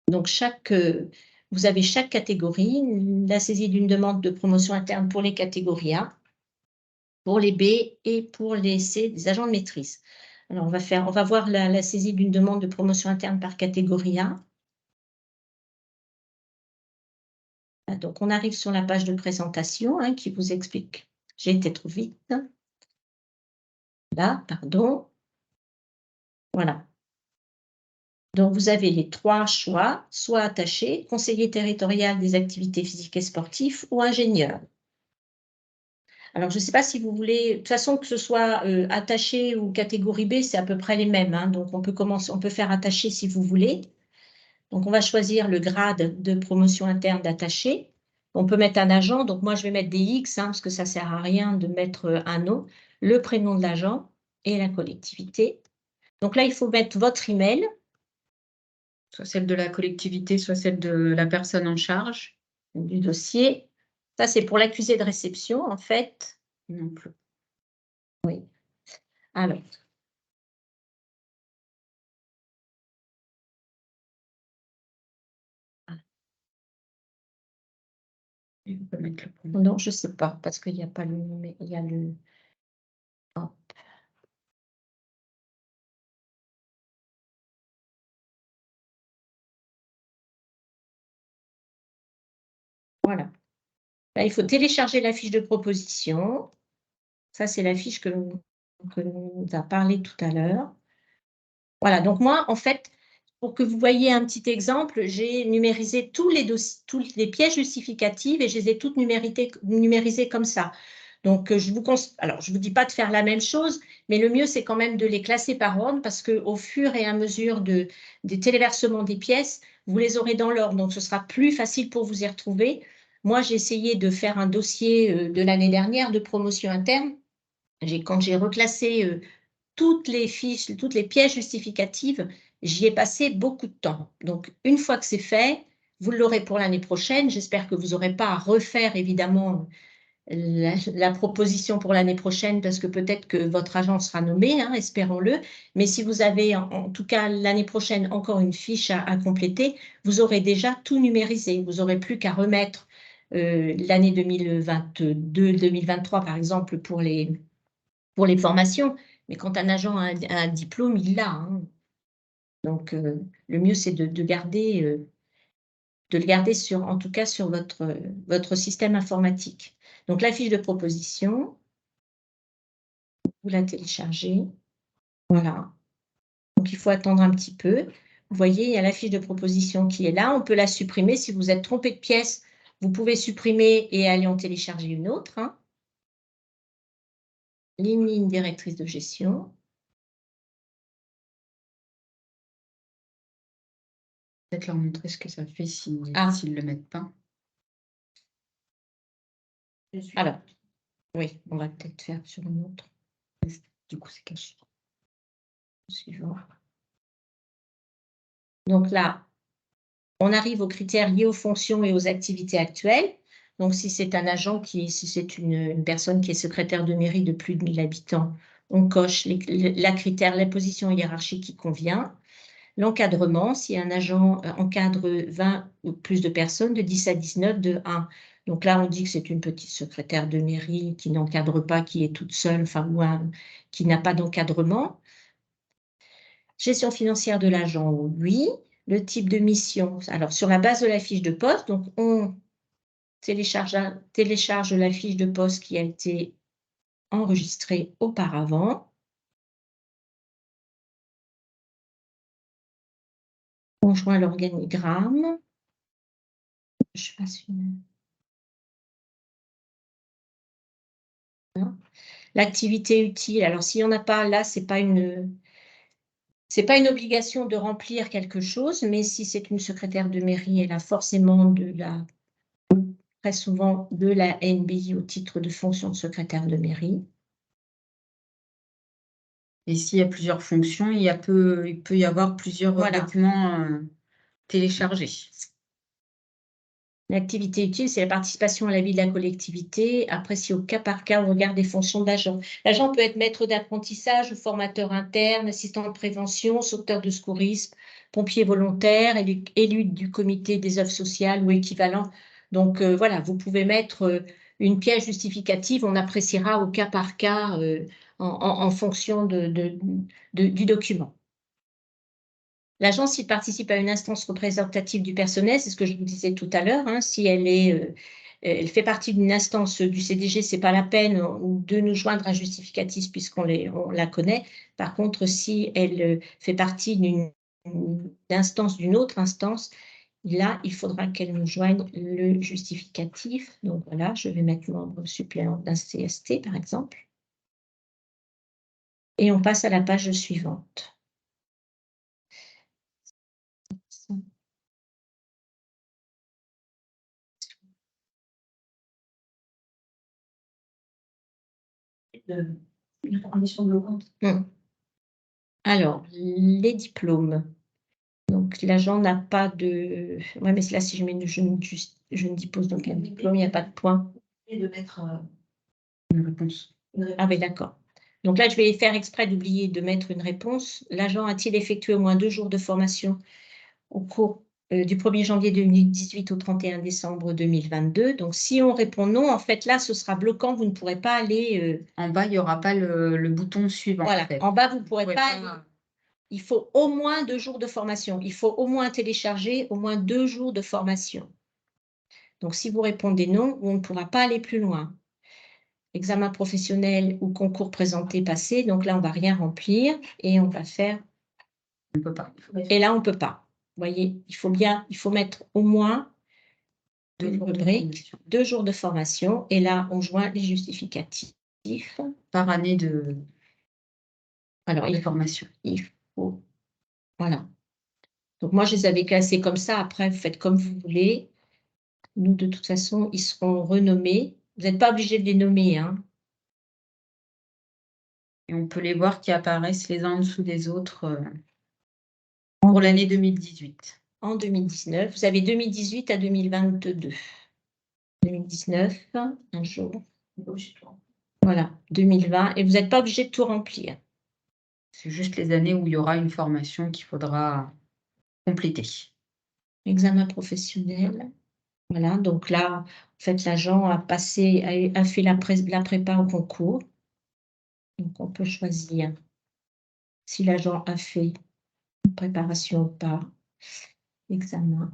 [SPEAKER 2] Donc, vous avez chaque catégorie, la saisie d'une demande de promotion interne pour les catégories A, pour les B et pour les C, des agents de maîtrise. Alors, on va voir la saisie d'une demande de promotion interne par catégorie A. Donc, on arrive sur la page de présentation, hein, qui vous explique. J'ai été trop vite. Là, pardon. Voilà. Donc, vous avez les 3 choix, soit attaché, conseiller territorial des activités physiques et sportives ou ingénieur. Alors, je ne sais pas si vous voulez, de toute façon, que ce soit attaché ou catégorie B, c'est à peu près les mêmes, hein, donc on peut faire attaché si vous voulez. Donc, on va choisir le grade de promotion interne d'attaché. On peut mettre un agent, donc moi je vais mettre des X, hein, parce que ça ne sert à rien de mettre un nom, le prénom de l'agent et la collectivité. Donc là, il faut mettre votre email.
[SPEAKER 3] Soit celle de la collectivité, soit celle de la personne en charge.
[SPEAKER 2] Du dossier. Ça, c'est pour l'accusé de réception, en fait.
[SPEAKER 3] Non plus.
[SPEAKER 2] Oui. Alors.
[SPEAKER 3] On peut mettre le prénom.
[SPEAKER 2] Non, je ne sais pas, parce qu'il n'y a pas le numéro. Il y a le. Hop. Voilà. Là, il faut télécharger la fiche de proposition. Ça, c'est la fiche que l'on a parlé tout à l'heure. Voilà, donc moi, en fait, pour que vous voyez un petit exemple, j'ai numérisé tous les dossiers, toutes les pièces justificatives et je les ai toutes numérisées comme ça. Donc, je vous dis pas de faire la même chose, mais le mieux, c'est quand même de les classer par ordre parce qu'au fur et à mesure des téléversements des pièces, vous les aurez dans l'ordre. Donc, ce sera plus facile pour vous y retrouver. Moi, j'ai essayé de faire un dossier de l'année dernière de promotion interne. Quand j'ai reclassé toutes les fiches, toutes les pièces justificatives, j'y ai passé beaucoup de temps. Donc, une fois que c'est fait, vous l'aurez pour l'année prochaine. J'espère que vous n'aurez pas à refaire, évidemment, la proposition pour l'année prochaine, parce que peut-être que votre agent sera nommé, hein, espérons-le. Mais si vous avez, en tout cas, l'année prochaine, encore une fiche à compléter, vous aurez déjà tout numérisé. Vous n'aurez plus qu'à remettre l'année 2022-2023, par exemple, pour les formations. Mais quand un agent a un diplôme, il l'a, hein. Donc, le mieux, c'est de garder le garder en tout cas sur votre système informatique. Donc, la fiche de proposition, vous la téléchargez. Voilà. Donc, il faut attendre un petit peu. Vous voyez, il y a la fiche de proposition qui est là. On peut la supprimer. Si vous êtes trompé de pièce, vous pouvez supprimer et aller en télécharger une autre. Hein. Ligne directrice de gestion.
[SPEAKER 3] Peut-être leur montrer ce que ça fait s'ils ne le mettent pas.
[SPEAKER 2] Alors, oui, on va peut-être faire sur une autre.
[SPEAKER 3] Du coup, c'est caché.
[SPEAKER 2] Suivant. Donc là, on arrive aux critères liés aux fonctions et aux activités actuelles. Donc, si c'est un agent si c'est une personne qui est secrétaire de mairie de plus de 1000 habitants, on coche la critère, la position hiérarchique qui convient. L'encadrement, si un agent encadre 20 ou plus de personnes, de 10 à 19, de 1. Donc là, on dit que c'est une petite secrétaire de mairie qui n'encadre pas, qui est toute seule, enfin, ou qui n'a pas d'encadrement. Gestion financière de l'agent, oui. Le type de mission, alors sur la base de la fiche de poste, donc on télécharge la fiche de poste qui a été enregistrée auparavant. On joint l'organigramme. Je passe une... L'activité utile, alors s'il n'y en a pas, là, c'est pas une obligation de remplir quelque chose, mais si c'est une secrétaire de mairie, elle a forcément très souvent de la NBI au titre de fonction de secrétaire de mairie.
[SPEAKER 3] Et s'il y a plusieurs fonctions, il peut y avoir plusieurs documents téléchargés.
[SPEAKER 2] L'activité utile, c'est la participation à la vie de la collectivité, appréciée au cas par cas au regard des fonctions de l'agent. L'agent peut être maître d'apprentissage, formateur interne, assistant de prévention, sauveteur de secourisme, pompier volontaire, élu du comité des œuvres sociales ou équivalent. Donc voilà, vous pouvez mettre une pièce justificative, on appréciera au cas par cas en fonction du document. L'agent, s'il participe à une instance représentative du personnel, c'est ce que je vous disais tout à l'heure, hein, si elle fait partie d'une instance du CDG, ce n'est pas la peine de nous joindre un justificatif puisqu'on la connaît. Par contre, si elle fait partie d'une autre instance, là, il faudra qu'elle nous joigne le justificatif. Donc voilà, je vais mettre membre suppléant d'un CST, par exemple. Et on passe à la page suivante. Alors, les diplômes. Donc, l'agent n'a pas de... Oui, mais là, si je mets je ne dispose d'aucun diplôme, il n'y a pas de point.
[SPEAKER 3] Et de mettre une réponse.
[SPEAKER 2] Ah oui, d'accord. Donc là, je vais faire exprès d'oublier de mettre une réponse. L'agent a-t-il effectué au moins 2 jours de formation au cours du 1er janvier 2018 au 31 décembre 2022? Donc, si on répond non, en fait, là, ce sera bloquant. Vous ne pourrez pas aller...
[SPEAKER 3] En bas, il n'y aura pas le bouton suivant.
[SPEAKER 2] Voilà,
[SPEAKER 3] en fait.
[SPEAKER 2] en bas, vous ne pourrez pas aller... Il faut au moins 2 jours de formation. Il faut au moins télécharger au moins 2 jours de formation. Donc, si vous répondez non, on ne pourra pas aller plus loin. Examen professionnel ou concours présenté passé. Donc là, on ne va rien remplir et on va faire...
[SPEAKER 3] On ne peut pas.
[SPEAKER 2] Et là, on ne peut pas. Vous voyez, il faut mettre au moins 2 rubriques, 2 jours de formation. Et là, on joint les justificatifs.
[SPEAKER 3] Par année de formation.
[SPEAKER 2] Il faut... Voilà. Donc, moi, je les avais classés comme ça. Après, vous faites comme vous voulez. Nous, de toute façon, ils seront renommés. Vous n'êtes pas obligé de les nommer, hein.
[SPEAKER 3] Et on peut les voir qui apparaissent les uns en dessous des autres pour l'année 2018.
[SPEAKER 2] En 2019. Vous avez 2018 à 2022. 2019, un jour. Voilà, 2020. Et vous n'êtes pas obligé de tout remplir.
[SPEAKER 3] C'est juste les années où il y aura une formation qu'il faudra compléter.
[SPEAKER 2] Examen professionnel. Voilà, donc là, en fait, l'agent a fait la prépa au concours. Donc, on peut choisir si l'agent a fait une préparation ou pas. Examen.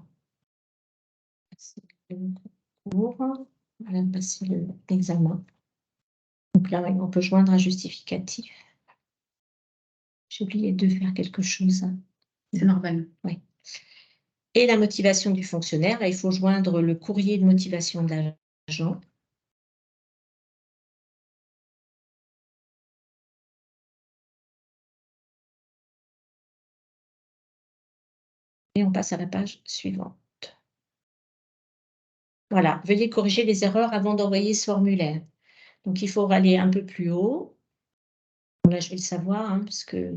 [SPEAKER 2] concours. Voilà, passer l'examen. Donc là, on peut joindre un justificatif. J'ai oublié de faire quelque chose.
[SPEAKER 3] C'est normal.
[SPEAKER 2] Oui. Et la motivation du fonctionnaire, il faut joindre le courrier de motivation de l'agent. Et on passe à la page suivante. Voilà, veuillez corriger les erreurs avant d'envoyer ce formulaire. Donc, il faut aller un peu plus haut. Là, je vais le savoir, hein, parce que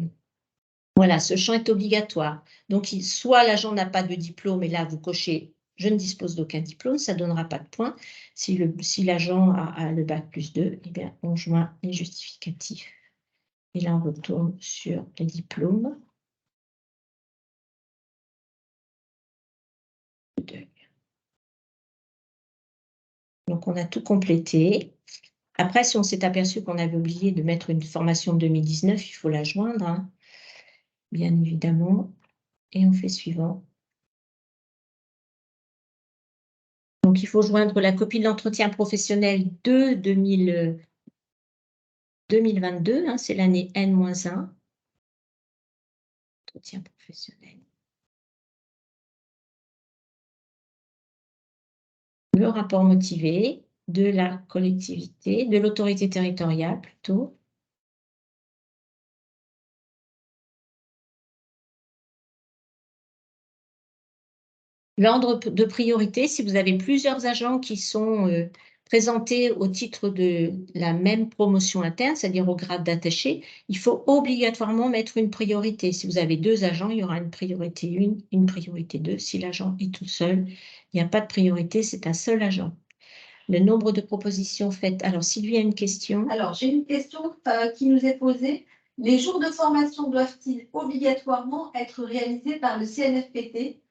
[SPEAKER 2] voilà, ce champ est obligatoire. Donc, soit l'agent n'a pas de diplôme, et là, vous cochez « Je ne dispose d'aucun diplôme », ça ne donnera pas de points. Si l'agent a le bac +2, eh bien, on joint les justificatifs. Et là, on retourne sur les diplômes. Donc, on a tout complété. Après, si on s'est aperçu qu'on avait oublié de mettre une formation de 2019, il faut la joindre, hein, bien évidemment. Et on fait suivant. Donc, il faut joindre la copie de l'entretien professionnel de 2022, hein, c'est l'année N-1. Entretien professionnel. Le rapport motivé de la collectivité, de l'autorité territoriale plutôt. L'ordre de priorité, si vous avez plusieurs agents qui sont présentés au titre de la même promotion interne, c'est-à-dire au grade d'attaché, il faut obligatoirement mettre une priorité. Si vous avez 2 agents, il y aura une priorité 1, une priorité 2. Si l'agent est tout seul, il n'y a pas de priorité, c'est un seul agent. Le nombre de propositions faites. Alors, Sylvie a une question.
[SPEAKER 1] Alors, j'ai une question qui nous est posée. Les jours de formation doivent-ils obligatoirement être réalisés par le CNFPT?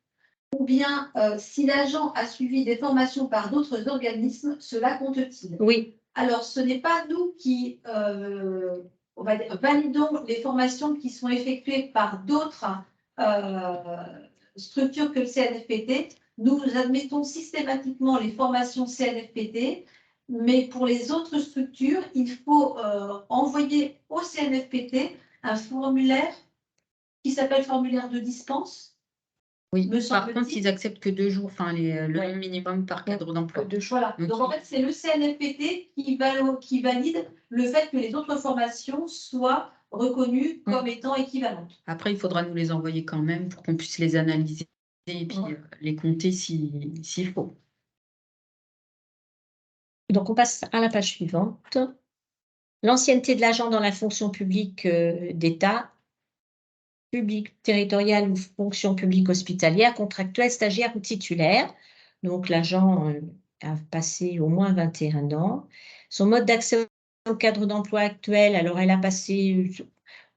[SPEAKER 1] Ou bien, si l'agent a suivi des formations par d'autres organismes, cela compte-t-il?
[SPEAKER 2] Oui.
[SPEAKER 1] Alors, ce n'est pas nous qui on va dire, validons les formations qui sont effectuées par d'autres structures que le CNFPT. Nous admettons systématiquement les formations CNFPT, mais pour les autres structures, il faut envoyer au CNFPT un formulaire qui s'appelle formulaire de dispense.
[SPEAKER 3] Oui, par contre, ils acceptent que 2 jours, enfin le nombre minimum par cadre d'emploi.
[SPEAKER 1] Voilà. Donc en fait, c'est le CNFPT qui valide le fait que les autres formations soient reconnues comme étant équivalentes.
[SPEAKER 3] Après, il faudra nous les envoyer quand même pour qu'on puisse les analyser et puis les compter s'il faut.
[SPEAKER 2] Donc, on passe à la page suivante. L'ancienneté de l'agent dans la fonction publique d'État, publique territoriale ou fonction publique hospitalière, contractuelle, stagiaire ou titulaire. Donc, l'agent a passé au moins 21 ans. Son mode d'accès au cadre d'emploi actuel, alors elle a passé,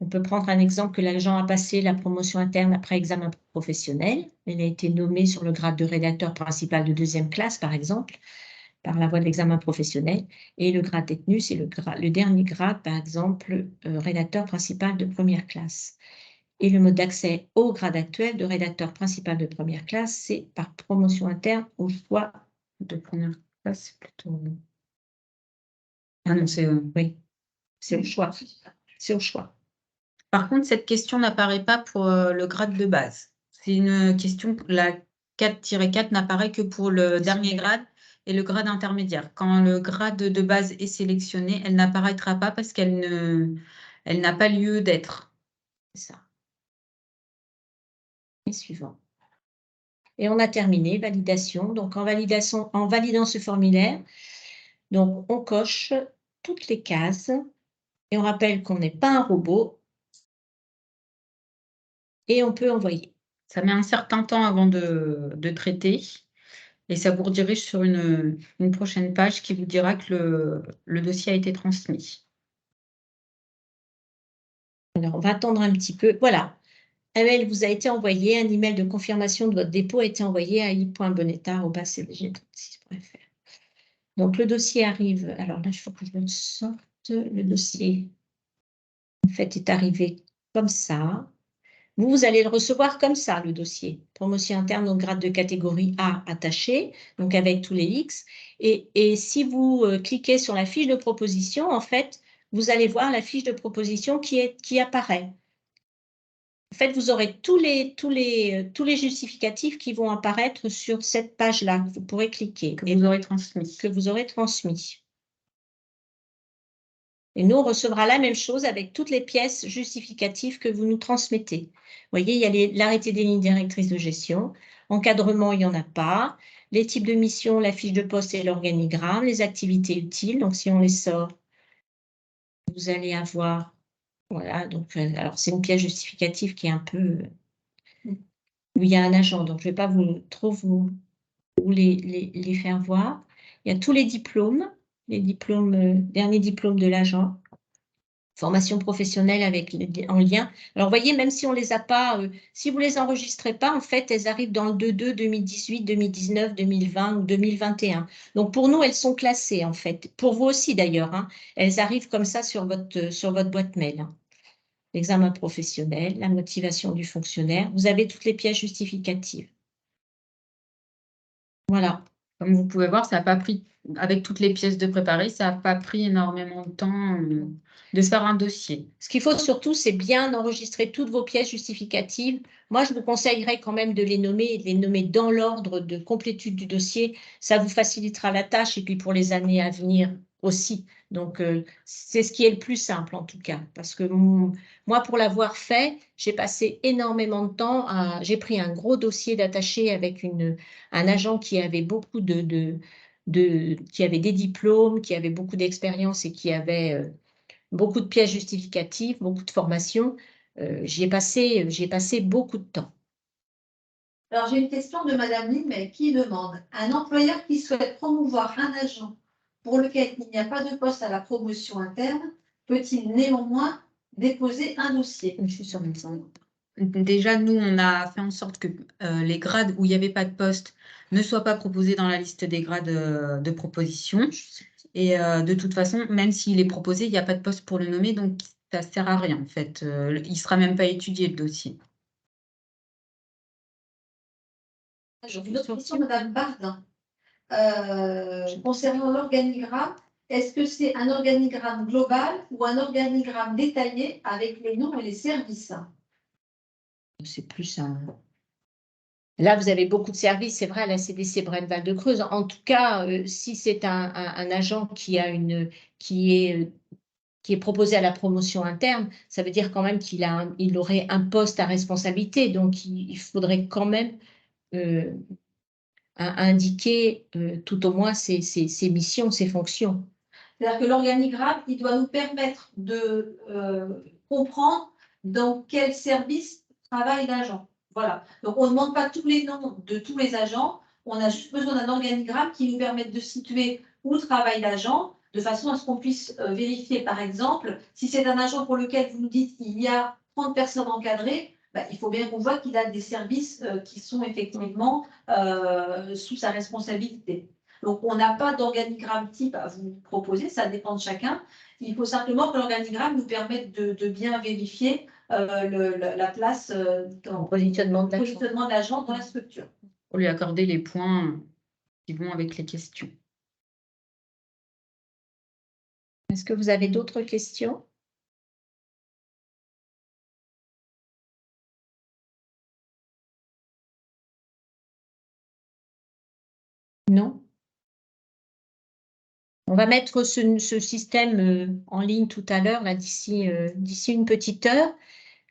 [SPEAKER 2] on peut prendre un exemple que l'agent a passé la promotion interne après examen professionnel. Elle a été nommée sur le grade de rédacteur principal de 2e classe, par exemple, par la voie de l'examen professionnel. Et le grade détenu, c'est le dernier grade, par exemple, rédacteur principal de 1re classe. Et le mode d'accès au grade actuel de rédacteur principal de 1re classe, c'est par promotion interne au choix
[SPEAKER 3] de 1re classe, c'est plutôt... Ah non, c'est...
[SPEAKER 2] Oui, c'est au choix. C'est au choix.
[SPEAKER 3] Par contre, cette question n'apparaît pas pour le grade de base. C'est une question, la 4-4 n'apparaît que pour le dernier grade et le grade intermédiaire. Quand le grade de base est sélectionné, elle n'apparaîtra pas parce qu'elle n'a pas lieu d'être.
[SPEAKER 2] C'est ça. Et suivant. Et on a terminé, validation. Donc, en validant ce formulaire, donc on coche toutes les cases et on rappelle qu'on n'est pas un robot et on peut envoyer.
[SPEAKER 3] Ça met un certain temps avant de traiter et ça vous redirige sur une prochaine page qui vous dira que le dossier a été transmis.
[SPEAKER 2] Alors, on va attendre un petit peu. Voilà. Un mail vous a été envoyé, un email de confirmation de votre dépôt a été envoyé à i.bonetta@cdg36.fr. Donc, le dossier arrive. Alors là, il faut que je le sorte. Le dossier, en fait, est arrivé comme ça. Vous allez le recevoir comme ça, le dossier. Promotion interne au grade de catégorie A attaché, donc avec tous les X. Et si vous cliquez sur la fiche de proposition, en fait, vous allez voir la fiche de proposition qui apparaît. En fait, vous aurez tous les justificatifs qui vont apparaître sur cette page-là. Vous pourrez cliquer.
[SPEAKER 3] Que vous aurez transmis.
[SPEAKER 2] Que vous aurez transmis. Et nous, on recevra la même chose avec toutes les pièces justificatives que vous nous transmettez. Vous voyez, il y a l'arrêté des lignes directrices de gestion. Encadrement, il n'y en a pas. Les types de missions, la fiche de poste et l'organigramme, les activités utiles. Donc, si on les sort, vous allez avoir... Voilà, donc, alors c'est une pièce justificative qui est un peu... où il y a un agent, donc je ne vais pas vous les faire voir. Il y a tous les diplômes, derniers diplômes de l'agent. Formation professionnelle en lien. Alors, vous voyez, même si on ne les a pas, si vous ne les enregistrez pas, en fait, elles arrivent dans le 2.2, 2018, 2019, 2020 ou 2021. Donc, pour nous, elles sont classées, en fait. Pour vous aussi, d'ailleurs. Hein. Elles arrivent comme ça sur votre boîte mail. Hein. L'examen professionnel, la motivation du fonctionnaire. Vous avez toutes les pièces justificatives. Voilà.
[SPEAKER 3] Comme vous pouvez voir, ça n'a pas pris, avec toutes les pièces de préparer, ça n'a pas pris énormément de temps de faire un dossier.
[SPEAKER 2] Ce qu'il faut surtout, c'est bien enregistrer toutes vos pièces justificatives. Moi, je vous conseillerais quand même de les nommer et de les nommer dans l'ordre de complétude du dossier. Ça vous facilitera la tâche et puis pour les années à venir aussi. Donc, c'est ce qui est le plus simple en tout cas. Parce que moi, pour l'avoir fait, j'ai passé énormément de temps. J'ai pris un gros dossier d'attaché avec un agent qui avait beaucoup qui avait des diplômes, qui avait beaucoup d'expérience et qui avait... beaucoup de pièces justificatives, beaucoup de formations. J'y ai passé beaucoup de temps.
[SPEAKER 1] Alors, j'ai une question de Madame Lim qui demande: un employeur qui souhaite promouvoir un agent pour lequel il n'y a pas de poste à la promotion interne, peut-il néanmoins déposer un dossier?
[SPEAKER 2] Je suis sur l'exemple.
[SPEAKER 3] Déjà, nous, on a fait en sorte que les grades où il n'y avait pas de poste ne soient pas proposés dans la liste des grades de proposition. Et de toute façon, même s'il est proposé, il n'y a pas de poste pour le nommer, donc ça ne sert à rien en fait. Il ne sera même pas étudié le dossier.
[SPEAKER 1] Une autre question, Madame Bardin. Concernant l'organigramme, est-ce que c'est un organigramme global ou un organigramme détaillé avec les noms et les services?
[SPEAKER 2] C'est plus un... Là, vous avez beaucoup de services, c'est vrai, à la CDC Brenval de Creuse. En tout cas, si c'est un agent qui est proposé à la promotion interne, ça veut dire quand même qu'il aurait un poste à responsabilité. Donc, il faudrait quand même indiquer tout au moins ses missions, ses fonctions.
[SPEAKER 1] C'est-à-dire que l'organigramme, il doit nous permettre de comprendre dans quel service travaille l'agent. Voilà. Donc, on ne demande pas tous les noms de tous les agents. On a juste besoin d'un organigramme qui nous permette de situer où travaille l'agent, de façon à ce qu'on puisse vérifier, par exemple, si c'est un agent pour lequel vous nous dites qu'il y a 30 personnes encadrées, bah, il faut bien qu'on voit qu'il a des services qui sont effectivement sous sa responsabilité. Donc, on n'a pas d'organigramme type à vous proposer, ça dépend de chacun. Il faut simplement que l'organigramme nous permette de bien vérifier la place dans le
[SPEAKER 2] positionnement de
[SPEAKER 1] l'agent dans la structure.
[SPEAKER 3] Pour lui accorder les points qui vont avec les questions.
[SPEAKER 2] Est-ce que vous avez d'autres questions? Non? On va mettre ce système en ligne tout à l'heure, d'ici une petite heure.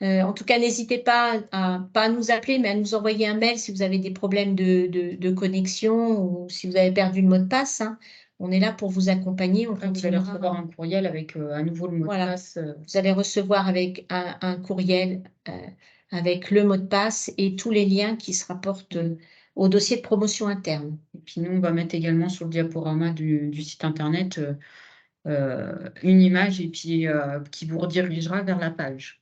[SPEAKER 2] En tout cas, n'hésitez pas à nous appeler, mais à nous envoyer un mail si vous avez des problèmes de connexion ou si vous avez perdu le mot de passe. Hein. On est là pour vous accompagner.
[SPEAKER 3] Vous allez recevoir un courriel avec à nouveau le mot de passe.
[SPEAKER 2] Vous allez recevoir avec un courriel avec le mot de passe et tous les liens qui se rapportent au dossier de promotion interne.
[SPEAKER 3] Et puis nous, on va mettre également sur le diaporama du site internet une image et puis qui vous redirigera vers la page.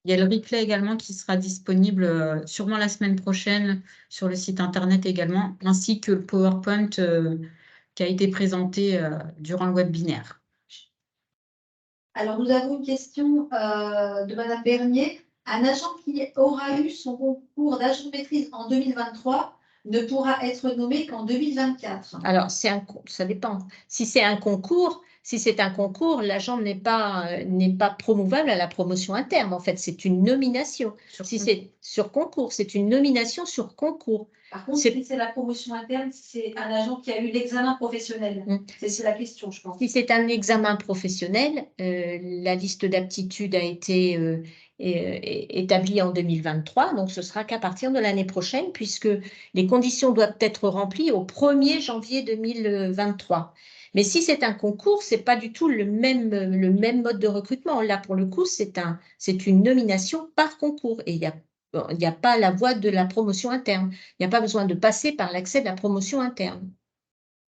[SPEAKER 3] Il y a le replay également qui sera disponible sûrement la semaine prochaine sur le site internet également, ainsi que le PowerPoint qui a été présenté durant le webinaire.
[SPEAKER 1] Alors, nous avons une question de Madame Bernier. Un agent qui aura eu son concours d'agent de maîtrise en 2023 ne pourra être nommé qu'en 2024.
[SPEAKER 2] Alors, ça dépend. Si c'est un concours, l'agent n'est pas promouvable à la promotion interne. En fait, c'est une nomination. Si c'est sur concours, c'est une nomination sur concours.
[SPEAKER 1] Par contre, si c'est la promotion interne, c'est un agent qui a eu l'examen professionnel. C'est la question, je pense.
[SPEAKER 2] Si c'est un examen professionnel, la liste d'aptitudes a été établie en 2023, donc ce sera qu'à partir de l'année prochaine, puisque les conditions doivent être remplies au 1er janvier 2023. Mais si c'est un concours, c'est pas du tout le même mode de recrutement. Là, pour le coup, c'est une nomination par concours et il n'y a pas la voie de la promotion interne. Il n'y a pas besoin de passer par l'accès de la promotion interne.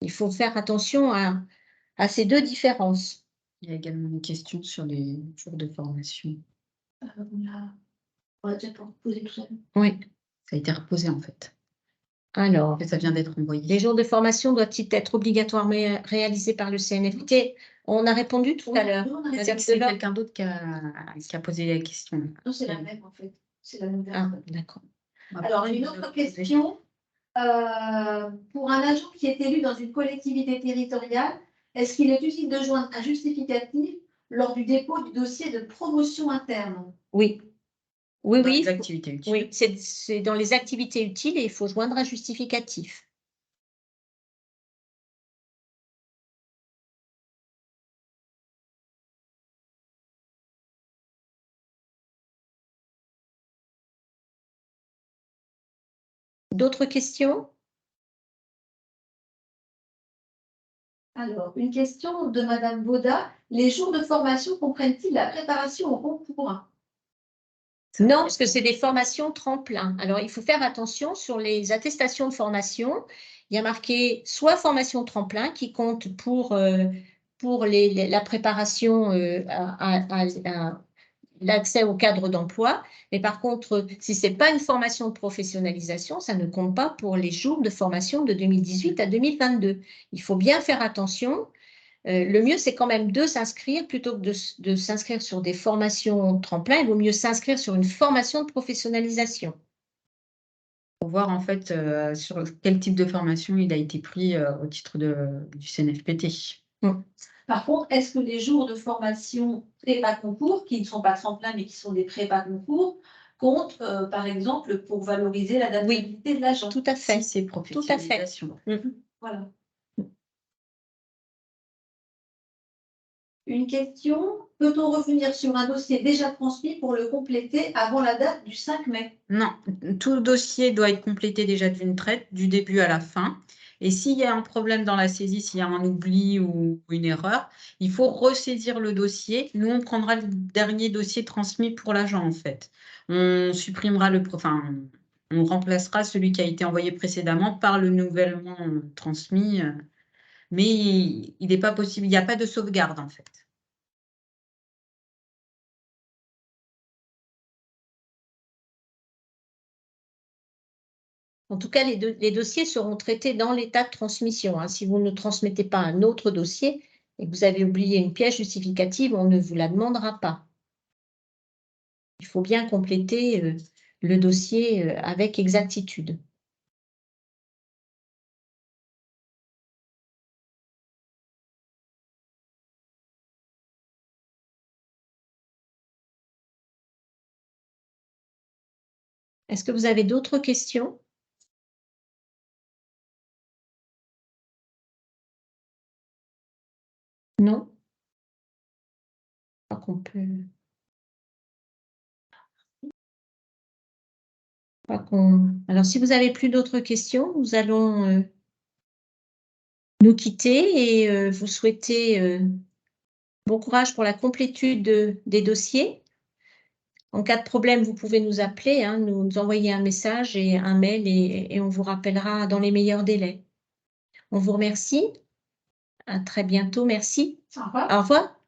[SPEAKER 2] Il faut faire attention à ces deux différences.
[SPEAKER 3] Il y a également une question sur les jours de formation.
[SPEAKER 1] On l'a déjà posé tout ça.
[SPEAKER 2] Oui.
[SPEAKER 3] Ça a été reposé en fait.
[SPEAKER 2] Alors,
[SPEAKER 3] ça vient d'être envoyé.
[SPEAKER 2] Les jours de formation doivent-ils être obligatoirement réalisés par le CNFPT? On a répondu tout à l'heure.
[SPEAKER 3] C'est quelqu'un d'autre qui a posé la question.
[SPEAKER 1] Non, c'est la même en fait. C'est la même
[SPEAKER 2] personne. Ah, d'accord.
[SPEAKER 1] Alors, une autre question. Pour un agent qui est élu dans une collectivité territoriale, est-ce qu'il est utile de joindre un justificatif lors du dépôt du dossier de promotion interne?
[SPEAKER 2] Oui. Oui,
[SPEAKER 3] dans
[SPEAKER 2] oui.
[SPEAKER 3] Les activités utiles.
[SPEAKER 2] Oui, c'est dans les activités utiles et il faut joindre un justificatif. D'autres questions?
[SPEAKER 1] Alors, une question de Madame Baudat. Les jours de formation comprennent-ils la préparation au concours?
[SPEAKER 2] Non, parce que c'est des formations tremplin. Alors, il faut faire attention sur les attestations de formation. Il y a marqué soit formation tremplin qui compte pour la préparation à l'accès au cadre d'emploi. Mais par contre, si ce n'est pas une formation de professionnalisation, ça ne compte pas pour les jours de formation de 2018 à 2022. Il faut bien faire attention. Le mieux, c'est quand même de s'inscrire plutôt que de s'inscrire sur des formations tremplin. Il vaut mieux s'inscrire sur une formation de professionnalisation.
[SPEAKER 3] Pour voir en fait sur quel type de formation il a été pris au titre du CNFPT.
[SPEAKER 1] Par contre, est-ce que les jours de formation prépa-concours, qui ne sont pas tremplin mais qui sont des prépa-concours, comptent par exemple pour valoriser l'adaptabilité de l'agent?
[SPEAKER 2] Tout à fait.
[SPEAKER 3] Si c'est professionnalisation.
[SPEAKER 2] Tout à fait.
[SPEAKER 1] Voilà. Une question, peut-on revenir sur un dossier déjà transmis pour le compléter avant la date du 5 mai?
[SPEAKER 3] Non, tout dossier doit être complété déjà d'une traite, du début à la fin. Et s'il y a un problème dans la saisie, s'il y a un oubli ou une erreur, il faut ressaisir le dossier. Nous, on prendra le dernier dossier transmis pour l'agent, en fait. On supprimera on remplacera celui qui a été envoyé précédemment par le nouvellement transmis. Mais il n'est pas possible, il n'y a pas de sauvegarde, en fait.
[SPEAKER 2] En tout cas, les dossiers seront traités dans l'état de transmission. Si vous ne transmettez pas un autre dossier et que vous avez oublié une pièce justificative, on ne vous la demandera pas. Il faut bien compléter le dossier avec exactitude. Est-ce que vous avez d'autres questions? Non? Je crois qu'on peut... Alors, si vous n'avez plus d'autres questions, nous allons nous quitter et vous souhaiter bon courage pour la complétude des dossiers. En cas de problème, vous pouvez nous appeler, nous envoyer un message et un mail et on vous rappellera dans les meilleurs délais. On vous remercie. À très bientôt. Merci.
[SPEAKER 1] Au revoir.
[SPEAKER 2] Au revoir.